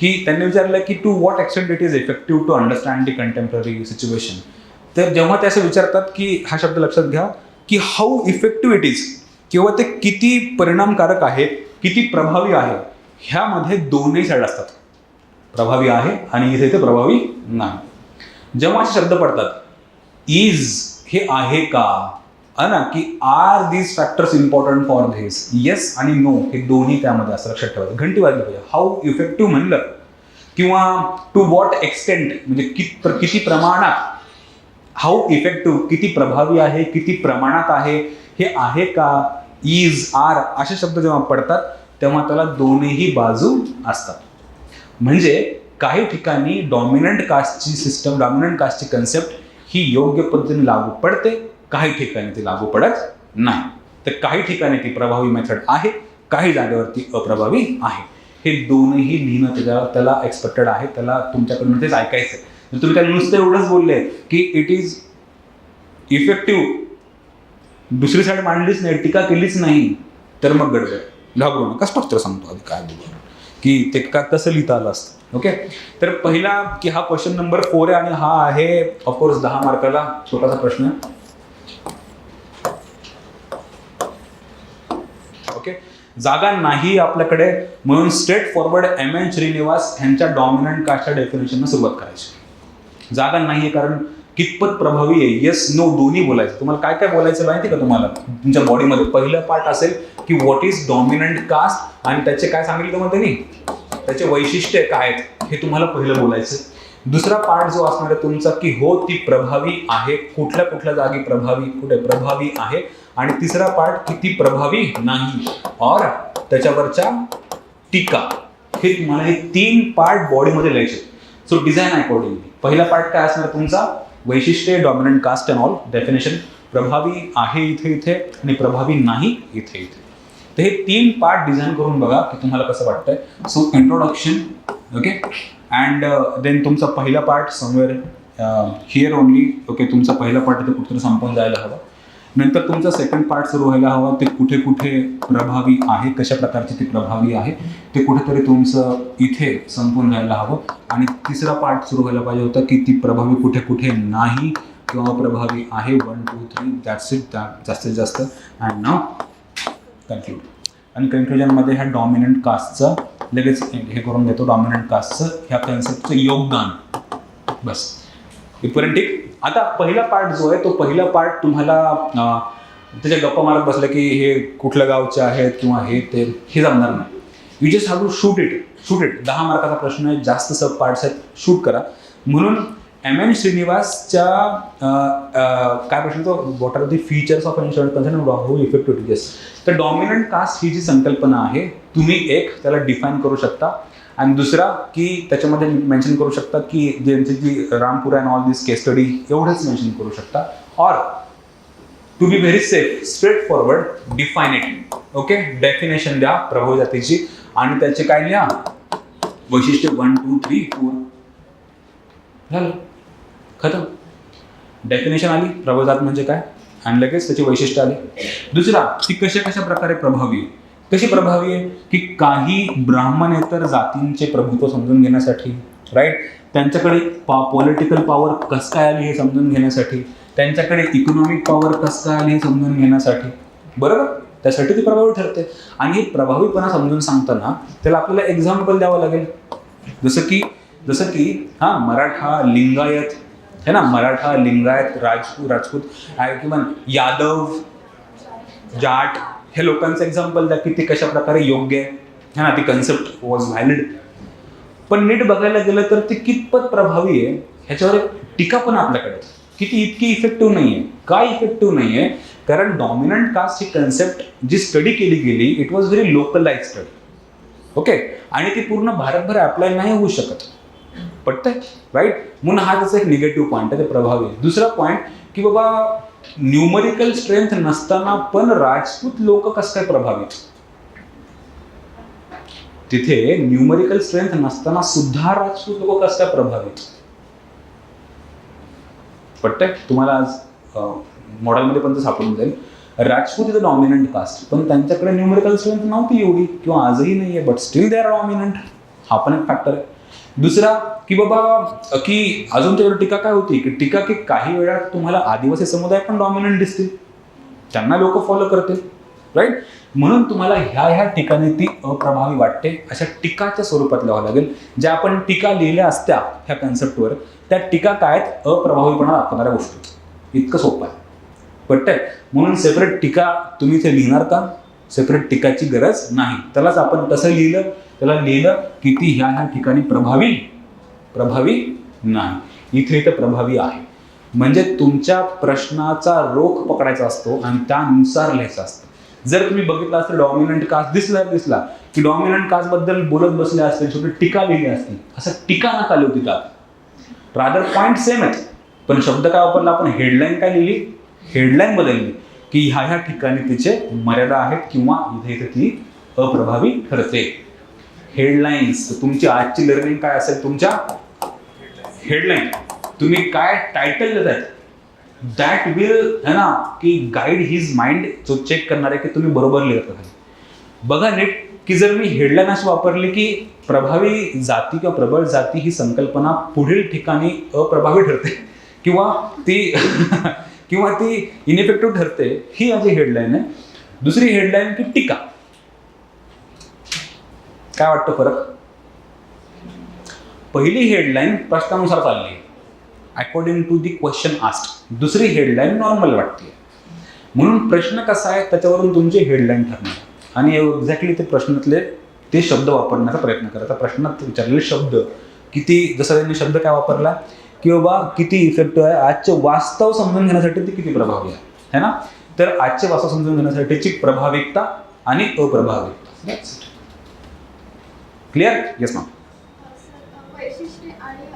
की त्यांनी विचारलं की to what extent it is effective to understand the contemporary situation. तर जेव्हा ते असं विचारतात की हा शब्द लक्षात घ्या की हाऊ इफेक्टिव्ह इट इज किंवा ते किती परिणामकारक आहे, किती प्रभावी आहे, ह्यामध्ये दोन्ही साईड असतात. प्रभावी आहे आणि इथे ते प्रभावी नाही. जेव्हा असे शब्द पडतात इज हे आहे का ना की are these factors important for this, yes आणि नो हे दोन्ही त्यामध्ये असं लक्षात ठेवायचं. घंटी वाजली पाहिजे. हाऊ इफेक्टिव्ह म्हणलं किंवा टू व्हॉट एक्सटेंट म्हणजे किती प्रमाणात, हाऊ इफेक्टिव्ह किती प्रभावी आहे, किती प्रमाणात आहे, हे आहे का, इज, आर असे शब्द जेव्हा पडतात तेव्हा त्याला दोन्ही बाजू असतात. म्हणजे काही ठिकाणी डॉमिनंट कास्टची सिस्टम, डॉमिनंट कास्टची कन्सेप्ट ही योग्य पद्धतीने लागू पडते, काही ठिकाणी ती लागू पडत नाही. तर काही ठिकाणी ती प्रभावी मेथड आहे, काही जागेवरती अप्रभावी आहे. हे दोनही लिहिणं त्याला एक्सपेक्टेड आहे, त्याला तुमच्याकडून तेच ऐकायचं आहे. जर तुम्ही त्याला नुसतं एवढंच बोलले की इट इज इफेक्टिव्ह, दुसरी साईड मांडलीच नाही, टीका केलीच नाही, तर मग गडबड. घाबरू नका, स्पष्ट सांगतो आधी काय बोलू की ते कसं लिहिता आलं असतं. ओके, तर पहिला की हा क्वेश्चन नंबर 4 आहे आणि हा आहे ऑफकोर्स 10 मार्काला छोटासा प्रश्न. ओके, जागा नाही आपल्याकडे म्हणून स्ट्रेट फॉरवर्ड एम.एन. श्रीनिवास यांच्या डॉमिनंट कास्टच्या डेफिनेशनला सुरुवात करायची. जागा नाहीये कारण कितपत प्रभावी आहे, येस नो दोन्ही बोलायचं. तुम्हाला काय काय बोलायचं माहिती का तुम्हाला तुमच्या बॉडीमध्ये? पहिलं पार्ट असेल की व्हॉट इज डॉमिनंट कास्ट आणि त्याचे काय सांगितलं तुम्हाला त्यांनी, त्याचे वैशिष्ट्य काय आहेत हे तुम्हाला पहिलं बोलायचं. दुसरा पार्ट जो असणार आहे तुमचा की हो ती प्रभावी आहे, कुठल्या कुठल्या जागी प्रभावी, कुठे प्रभावी आहे. आणि तिसरा पार्ट किती प्रभावी नाही और त्याच्यावरच्या टीका. हे तुम्हाला हे 3 पार्ट बॉडीमध्ये लिहायचे. सो डिझाईन अकॉर्डिंगली पहिला पार्ट काय असणार तुमचा, वैशिष्ट्ये, dominant caste and all, definition, प्रभावी आहे इथे इथे आणि प्रभावी नाही इथे इथे. तर हे 3 पार्ट डिझाईन करून बघा की तुम्हाला कसं वाटतंय. So introduction, okay, and then तुमचा पहिला part somewhere here only. Okay, तुमचा पहिला पार्ट इथे कुठेतरी संपून जायला हवा. नंतर तुमचा सेकंड पार्ट सुरू व्हायला हवा, ते कुठे कुठे प्रभावी आहे, कशा प्रकारची ती प्रभावी आहे ते कुठेतरी तुमचं इथे संपून जायला हवं. आणि तिसरा पार्ट सुरू व्हायला पाहिजे होता की ती प्रभावी कुठे कुठे नाही किंवा प्रभावी आहे. 1, 2, 3 दॅट्स इट, जास्तीत जास्त. And now conclude. आणि कन्क्लुजनमध्ये ह्या डॉमिनंट कास्टचं लगेच हे करून देतो, डॉमिनंट कास्टचं ह्या कन्सेप्टचं योगदान, बस इथपर्यंत ठीक. आता पहिला पार्ट जो आहे तो पहिला पार्ट तुम्हाला त्याच्या गप्पा मारत बसलं की हे कुठल्या गावचे आहेत किंवा हे ते, हे जमणार नाही. You just have to shoot it. 10 मार्काचा प्रश्न आहे, जास्त सब पार्ट्स आहेत, शूट करा. म्हणून एम.एन. श्रीनिवासच्या काय प्रश्न तो, what are the features of insurance concern how effective it is. तर डॉमिनंट कास्ट ही जी संकल्पना आहे तुम्ही एक त्याला डिफाईन करू शकता आणि दुसरा की त्याच्यामध्ये मेन्शन करू शकता की ज्यांची जी Rampura and all this case study एवढंच मेन्शन करू शकता. और to be very safe, straightforward define it. Okay, definition द्या प्रभावी जातीची आणि त्याचे काय लिहा, वैशिष्ट्य 1, 2, 3, 4 झालं, खतम. डेफिनेशन आली, प्रभावी जात म्हणजे काय आणि लगेच त्याची वैशिष्ट्य आली. दुसरा, ती कशा प्रकारे प्रभावी आहे. कशी प्रभावी आहे की काही ब्राह्मणेतर जातींचे प्रभुत्व समजून घेण्यासाठी, राईट, त्यांच्याकडे पॉलिटिकल पॉवर कसं काय आली हे समजून घेण्यासाठी, त्यांच्याकडे इकॉनॉमिक पॉवर कसं काय आली हे समजून घेण्यासाठी, बरोबर, त्यासाठी ती प्रभावी ठरते. आणि हे प्रभावीपणा समजून सांगताना त्याला आपल्याला एक्झाम्पल द्यावं लागेल. जसं की मराठा लिंगायत है ना, मराठा लिंगायत राजपूत किंवा यादव जाट हे लोकांचं एक्झाम्पल द्या की ते कशा प्रकारे योग्य आहे ना, ती कन्सेप्ट वॉज व्हॅलिड. पण नीट बघायला गेलं तर ती कितपत प्रभावी आहे ह्याच्यावर एक टीका पण आपल्याकडे की ती इतकी इफेक्टिव्ह नाही आहे. काय इफेक्टिव्ह नाही आहे, कारण डॉमिनंट कास्ट ही कन्सेप्ट जी स्टडी केली गेली it was very localise study. Okay, आणि ती पूर्ण भारतभर अप्लाय नाही होऊ शकत. पटतंय, राईट. म्हणून हा त्याचा एक निगेटिव्ह पॉईंट आहे, ते प्रभावी. दुसरा पॉईंट की बाबा न्यूमरिकल स्ट्रेंथ नसताना पण राजपूत लोक कसं काय प्रभावित. तिथे न्यूमरिकल स्ट्रेंथ नसताना सुद्धा राजपूत लोक कसं काय प्रभावित. पटतंय तुम्हाला. आज मॉडेलमध्ये पण ते सापडून जाईल. Rajput is a dominant caste, पण त्यांच्याकडे न्यूमरिकल स्ट्रेंथ नव्हती एवढी किंवा आजही नाही आहे, but still they are dominant. हा पण एक फॅक्टर आहे. दुसरा की बाबा की अजून त्यावर टीका काय होती की टीका की काही वेळा तुम्हाला आदिवासी समुदाय पण डॉमिनंट दिसतील, त्यांना लोक फॉलो करतील, राईट. म्हणून तुम्हाला ह्या ठिकाणी ती अप्रभावी वाटते अशा टीकाच्या स्वरूपात लिहावं लागेल. ज्या आपण टीका लिहिल्या असत्या ह्या कन्सेप्टवर त्या टीका काय आहेत, अप्रभावीपणा दाखवणाऱ्या गोष्टी. इतकं सोपं आहे. पटतंय? म्हणून सेपरेट टीका तुम्ही इथे लिहिणार का? सेपरेट टीकाची गरज नाही. त्यालाच आपण कसं लिहिलं? त्याला लिहिलं की ती ह्या ठिकाणी प्रभावी नाही. इथे प्रभावी आहे. म्हणजे तुमच्या प्रश्नाचा रोख पकडायचा असतो आणि त्यानुसार लिहायचं असतं. जर तुम्ही बघितलं असतं डॉमिनंट कास्ट दिसला की डॉमिनंट कास्ट बद्दल बोलत बसले असते, छोटी टीका लिहिली असती. असं टीका नका लिहू तिथं. रादर पॉईंट सेम आहेत, पण शब्द काय वापरला आपण? हेडलाईन काय लिहिली? हेडलाईन बदलली की ह्या ठिकाणी तिचे मर्यादा आहेत किंवा इथे ती अप्रभावी ठरते. हेडलाईन्स. तुमची आजची लर्निंग काय असेल? तुमच्या हेडलाईन. तुम्ही काय टायटल देताय दॅट विल है ना की गाईड हिज माइंड, जो चेक करणार आहे की तुम्ही बरोबर लिहित आहात. बघा नीट की जर मी हेडलाईन अशी वापरली की प्रभावी जाती किंवा प्रबळ जाती ही संकल्पना पुढील ठिकाणी अप्रभावी ठरते किंवा ती इनइफेक्टिव्ह ठरते, ही माझी हेडलाईन आहे. दुसरी हेडलाईन की टीका. काय वाटतं फरक? पहिली हेडलाईन प्रश्नानुसार चालली according to the question asked. दुसरी हेडलाईन नॉर्मल वाटते. म्हणून प्रश्न कसा आहे त्याच्यावरून तुमची हेडलाईन ठरणार आणि एक्झॅक्टली ते प्रश्नातले ते शब्द वापरण्याचा प्रयत्न करायचा. प्रश्नात विचारलेले शब्द किती, जसं त्यांनी शब्द काय वापरला की बाबा किती इफेक्टिव्ह आहे, आजचे वास्तव समजून घेण्यासाठी ते किती प्रभावी आहे ना. तर आजचे वास्तव समजून घेण्यासाठीची प्रभाविकता आणि अप्रभाविकता. क्लिअर? Yes ma'am. वैशिष्ट्ये आणि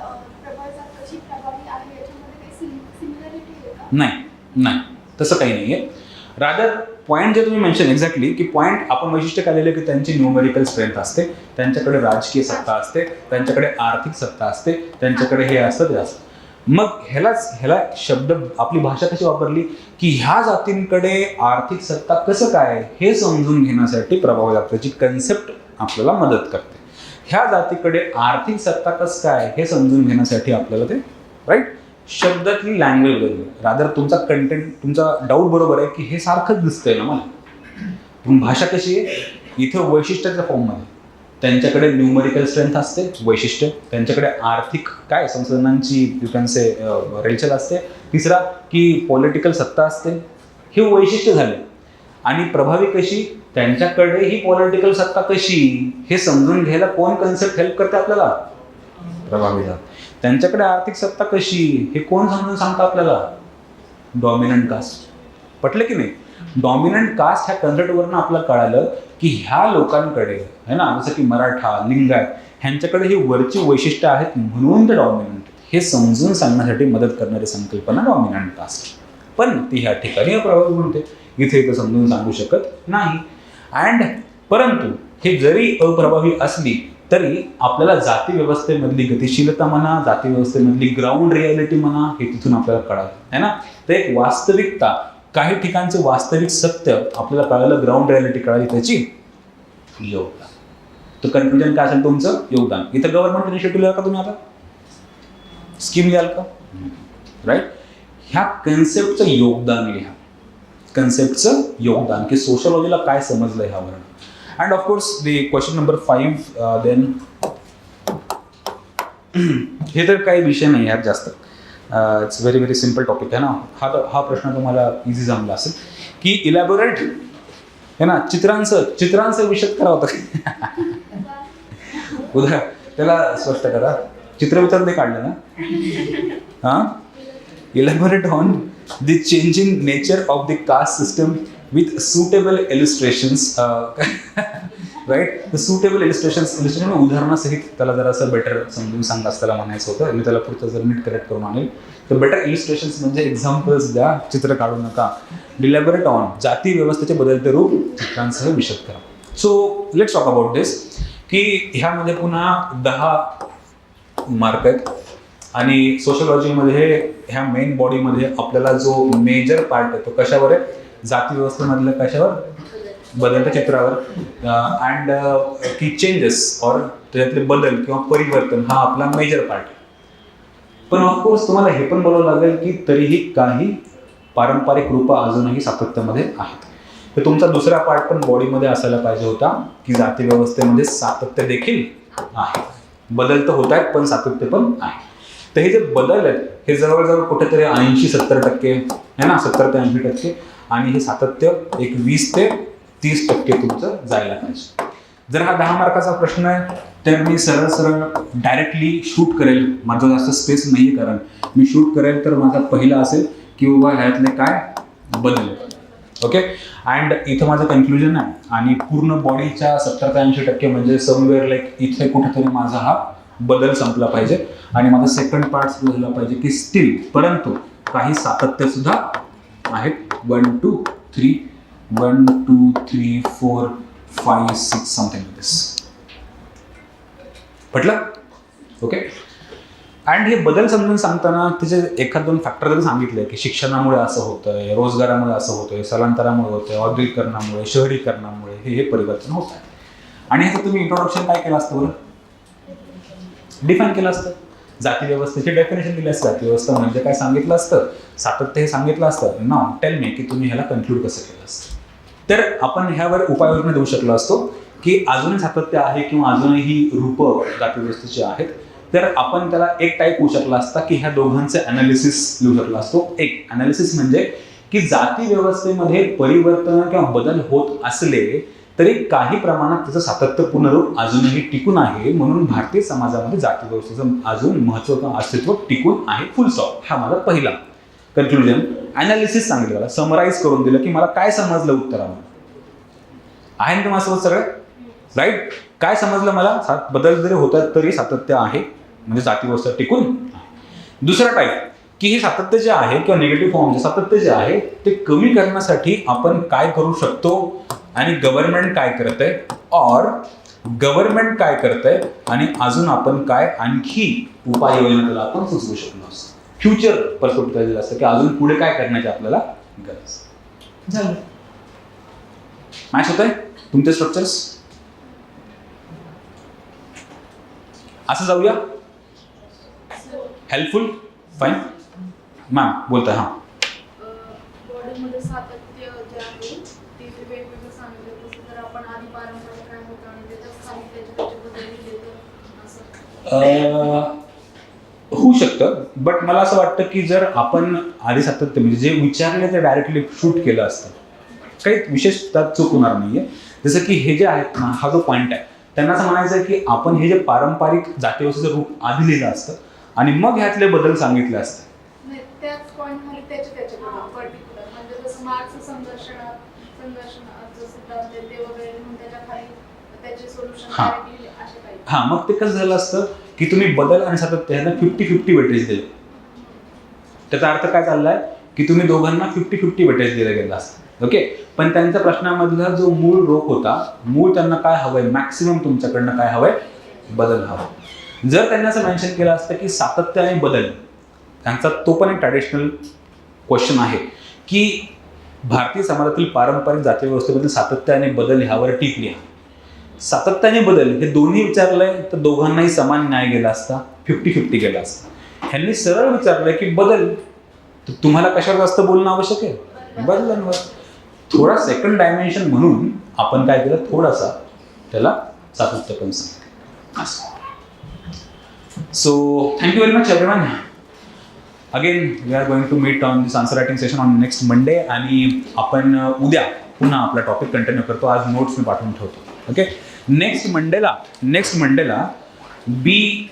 प्रबळ जात कशी प्रभावी आहे याच्यामध्ये काही सिमिलॅरिटी आहे का? नाही, तसं काही नाही आहे. रादर पॉईंट जे तुम्ही मेन्शन एक्झॅक्टली की पॉईंट आपण वैशिष्ट्य काढलेलं की त्यांची न्यूमेरिकल स्ट्रेंथ असते, त्यांच्याकडे राजकीय सत्ता असते, त्यांच्याकडे आर्थिक सत्ता असते, त्यांच्याकडे हे असतं ते असतं. मग ह्याला शब्द आपली भाषा कशी वापरली की ह्या जातींकडे आर्थिक सत्ता कसं काय हे समजून घेण्यासाठी प्रभावी जातीची कन्सेप्ट आपल्याला मदत करते. ह्या जातीकडे आर्थिक सत्ता कसं काय हे समजून घेण्यासाठी आपल्याला ते राईट शब्दातली लँग्वेज बदलली. रादर तुमचा कंटेंट, तुमचा डाऊट बरोबर आहे की हे सारखंच दिसतंय ना मला, पण भाषा कशी आहे? इथं वैशिष्ट्याच्या फॉर्ममध्ये त्यांच्याकडे न्यूमरिकल स्ट्रेंथ असते, वैशिष्ट्य. त्यांच्याकडे आर्थिक काय संसाधनांची यू कॅन से रेलचेल असते. तिसरा की पॉलिटिकल सत्ता असते. हे वैशिष्ट्य झाले. आणि प्रभावी कशी? त्यांच्याकडे ही पॉलिटिकल सत्ता कशी हे समजून घ्यायला कोण कन्सेप्ट हेल्प करते आपल्याला? प्रभावी जात. त्यांच्याकडे आर्थिक सत्ता कशी हे कोण समजून सांगतं आपल्याला? Dominant caste. पटलं की नाही? डॉमिनंट कास्ट ह्या कन्सेप्टवरनं आपल्याला कळालं की ह्या लोकांकडे है ना, जसं की मराठा, लिंगायत, ह्यांच्याकडे ही वरची वैशिष्ट्य आहेत म्हणून ते डॉमिनंट. हे समजून सांगण्यासाठी मदत करणारी संकल्पना डॉमिनंट कास्ट. पण ती ह्या ठिकाणी अप्रभावी म्हणते, इथे समजून सांगू शकत नाही. परंतु हे जरी अप्रभावी असली तरी आपल्याला जाती व्यवस्थेमधली गतिशीलता म्हणा, जाती व्यवस्थेमधली ग्राउंड रियालिटी म्हणा, हे तिथून आपल्याला कळालं है ना. तर एक वास्तविकता, काही ठिकाणचे वास्तविक सत्य आपल्याला कळालं, ग्राउंड रियालिटी कळाली, त्याची योगदान. तर कन्क्लुजन काय असेल तुमचं? योगदान. इथं गव्हर्नमेंट इनिशिएटिव्ह लिहा का तुम्ही? आता स्कीम लिहाल का? राईट. ह्या कन्सेप्टचं योगदान लिहा. कन्सेप्टचं योगदान की सोशलॉजीला काय समजलं ह्यावर. And of course the question number 5 then हे तर काही विषय नाही यार जास्त. It's very very simple topic आहे ना. हा प्रश्न तुम्हाला इझी जमला असेल की इलॅबोरेट है ना, चित्रांचं विषय करा होता. उद्या त्याला स्पष्ट करा. चित्र विचार काढलं ना. हां, elaborate on the changing nature of the caste system with suitable illustrations, right? The suitable illustrations उदाहरणासहित त्याला जरा असं बेटर समजून सांगास त्याला म्हणायचं होतं. मी त्याला पुढचं जर नीट करेक्ट करून आणेल तर बेटर इलिस्ट्रेशन्स म्हणजे एक्झाम्पल्स द्या, चित्र काढू नका. डिलॅबोरेट ऑन जाती व्यवस्थेचे बदलते रूप चित्रांसह विशद करा. सो लेट्स टॉक अबाउट दिस की ह्यामध्ये पुन्हा 10 मार्क आहेत आणि सोशलॉजीमध्ये ह्या मेन बॉडीमध्ये आपल्याला जो मेजर पार्ट आहे तो कशावर आहे? जाती व्यवस्थेमधलं कशावर? बदलत्या चित्रावर. अँड की चेंजेस और त्याच्यातले बदल किंवा परिवर्तन हा आपला मेजर पार्ट आहे. पण ऑफकोर्स तुम्हाला हे पण बोलावं लागेल की तरीही काही पारंपरिक रूपं अजूनही सातत्यामध्ये आहेत. तर तुमचा दुसरा पार्ट पण बॉडीमध्ये असायला पाहिजे होता की जाती व्यवस्थेमध्ये सातत्य देखील आहे. बदल तर होत आहेत पण सातत्य पण आहे. तर हे जे बदल आहेत हे जवळजवळ कुठेतरी 80-70% आहे ना, 70 ते 80%, आणि हे सातत्य एक 20 ते 30% तुमचं जायला पाहिजे. जर हा 10 मार्काचा प्रश्न आहे तर मी सरळ डायरेक्टली शूट करेल. माझं जास्त स्पेस नाही आहे, कारण मी शूट करेल तर माझा पहिला असेल की बाबा ह्यातले काय बदल. ओके, अँड इथं माझं कन्क्लुजन आहे, आणि पूर्ण बॉडीच्या 70 ते 80% म्हणजे समवेअर लाईक इथे कुठेतरी माझा हा बदल संपला पाहिजे, आणि माझा सेकंड पार्ट सुरू झाला पाहिजे की स्टील परंतु काही सातत्य सुद्धा आहेत. 1 2 3 1 2 3 4 5 6 समथिंग लाईक दिस. पटलं? ओके. अँड हे बदल समजून सांगताना त्याचे एखाद दोन फॅक्टर जरी सांगितले की शिक्षणामुळे असं होतंय, रोजगारामुळे असं होतंय, स्थलांतरामुळे होतंय, औद्योगिकरणामुळे, शहरीकरणामुळे हे परिवर्तन होत आहे. आणि ह्याचं तुम्ही इंट्रोडक्शन काय केलं असतं बरं? डिफाईन केलं असतं. जाती व्यवस्थेची डेफिनेशन दिली असतं. जाती व्यवस्था म्हणजे काय सांगितलं असतं, सातत्य हे सांगितलं असतं. नाव टेल मी की तुम्ही ह्याला कन्क्लूड कसं केलं असतं. तर आपण ह्यावर उपाययोजना देऊ शकलो असतो की अजूनही सातत्य आहे किंवा अजूनही रूप जाती व्यवस्थेची आहेत. तर आपण त्याला एक टाईप होऊ शकला असता की ह्या दोघांचे अनालिसिस लिहू शकला असतो. एक अनालिसिस म्हणजे की जाती व्यवस्थेमध्ये परिवर्तन किंवा बदल होत असले तरी काही प्रमाणात त्याचं सातत्यपूर्ण रूप अजूनही टिकून आहे, म्हणून भारतीय समाजामध्ये जाती व्यवस्थेचं अजून महत्त्व किंवा अस्तित्व टिकून आहे. फुल स्टॉप. हा माझा पहिला कन्क्लुजन. अनालिसिस सांगितलं, मला समराईज करून दिलं की मला काय समजलं उत्तरामध्ये. आहे ना तुम्हाला सगळं राईट? काय समजलं मला? बदल जरी होतात तरी सातत्य आहे, म्हणजे जाती व्यवस्था टिकून आहे. दुसरा टाईप की हे सातत्य जे आहे किंवा निगेटिव्ह फॉर्मचे सातत्य जे आहे ते कमी करण्यासाठी आपण काय करू शकतो, आणि गव्हर्नमेंट काय करत आहे, ऑर गव्हर्नमेंट काय करत आहे, आणि अजून आपण काय आणखी उपाययोजना त्याला आपण सुचवू शकलो असतो. फ्युचर पर्स्पेक्टिव्ह दिलं असतं की अजून पुढे काय करण्याची आपल्याला गरज झालं. मॅच होत आहे तुमचे स्ट्रक्चर्स. असं जाऊया. हेल्पफुल? फाईन. मॅम बोलताय. हां, बॉडीमध्ये सातत्य जे आहे ते वेगवेगळं सांगितलं. तसं जर आपण आधी पारंपरिक काय होतं आणि त्याच्यात खाली त्याचे बदल केले तर असं होऊ शकतं. बट मला असं वाटतं की जर आपण आधी सातत्य म्हणजे जे विचारले ते डायरेक्टली शूट केलं असतं काही विशेष त्यात चूक होणार नाहीये. जसं की हे जे आहेत ना, हा जो पॉईंट आहे, त्यांना असं म्हणायचं आहे की आपण हे जे पारंपरिक जाती व्यवस्थेचं रूप आधी लिहिलं असतं आणि मग ह्यातले बदल सांगितले असते. नाही, त्याच पॉईंटमध्ये त्याचे पर्टिक्युलर म्हणजे जसं मार्क्स संघर्षणाचं सिद्धांत ते वगैरे म्हणून त्याच्या खाली त्याचे सोल्युशन हां. असे काही. हां, मग ते कसं झालं असतं की तुम्ही बदल आणि सातत्य ह्यांना 50-50 वेटेज दिले. त्याचा अर्थ काय चाललाय की तुम्ही दोघांना 50-50 वेटेज दिलं गेलं असतं. ओके, पण त्यांच्या प्रश्नामधला जो मूळ रोख होता, मूळ त्यांना काय हवंय, मॅक्सिमम तुमच्याकडनं काय हवंय, बदल हवा. जर त्यांनी असं मेन्शन केलं असतं की सातत्य आणि बदल, त्यांचा तो पण एक ट्रॅडिशनल क्वेश्चन आहे की भारतीय समाजातील पारंपरिक जाती व्यवस्थेबद्दल सातत्य आणि बदल ह्यावर टीक लिहा. सातत्य आणि बदल हे दोन्ही विचारलंय तर दोघांनाही समान न्याय गेला असता, 50-50 गेला असता. ह्यांनी सरळ विचारलंय की बदल, तर तुम्हाला कशावर जास्त बोलणं आवश्यक आहे, बदलांवर. थोडा सेकंड डायमेन्शन म्हणून आपण काय केलं, थोडासा त्याला सातत्य पण सांगितलं. So thank you very much everyone. Again we are going to meet on this answer writing session on next Monday, आणि आपण उद्या पुन्हा आपला टॉपिक कंटिन्यू करतो. आज नोट्स मी पाठवून ठेवतो. ओके, नेक्स्ट मंडेला बी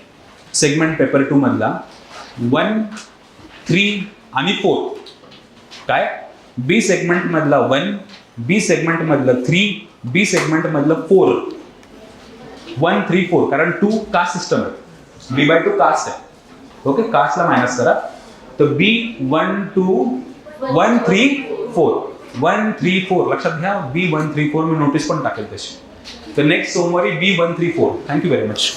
सेगमेंट पेपर 2 मधला 1, 3 आणि 4 काय, बी सेगमेंट मधला 1, बी सेगमेंट मधलं 3, बी सेगमेंट मधलं 4, 1, 3, 4, कारण 2 कास्ट सिस्टम आहे, B/2 कास्ट आहे. ओके, कास्टला मायनस करा, तर बी 1, 2, 1, 3, 4, 1, 3, 4 लक्षात घ्या. B 1, 3, 4 मी नोटीस पण टाकेल तशी. तर नेक्स्ट सोमवारी B 1, 3, 4. Thank you very much.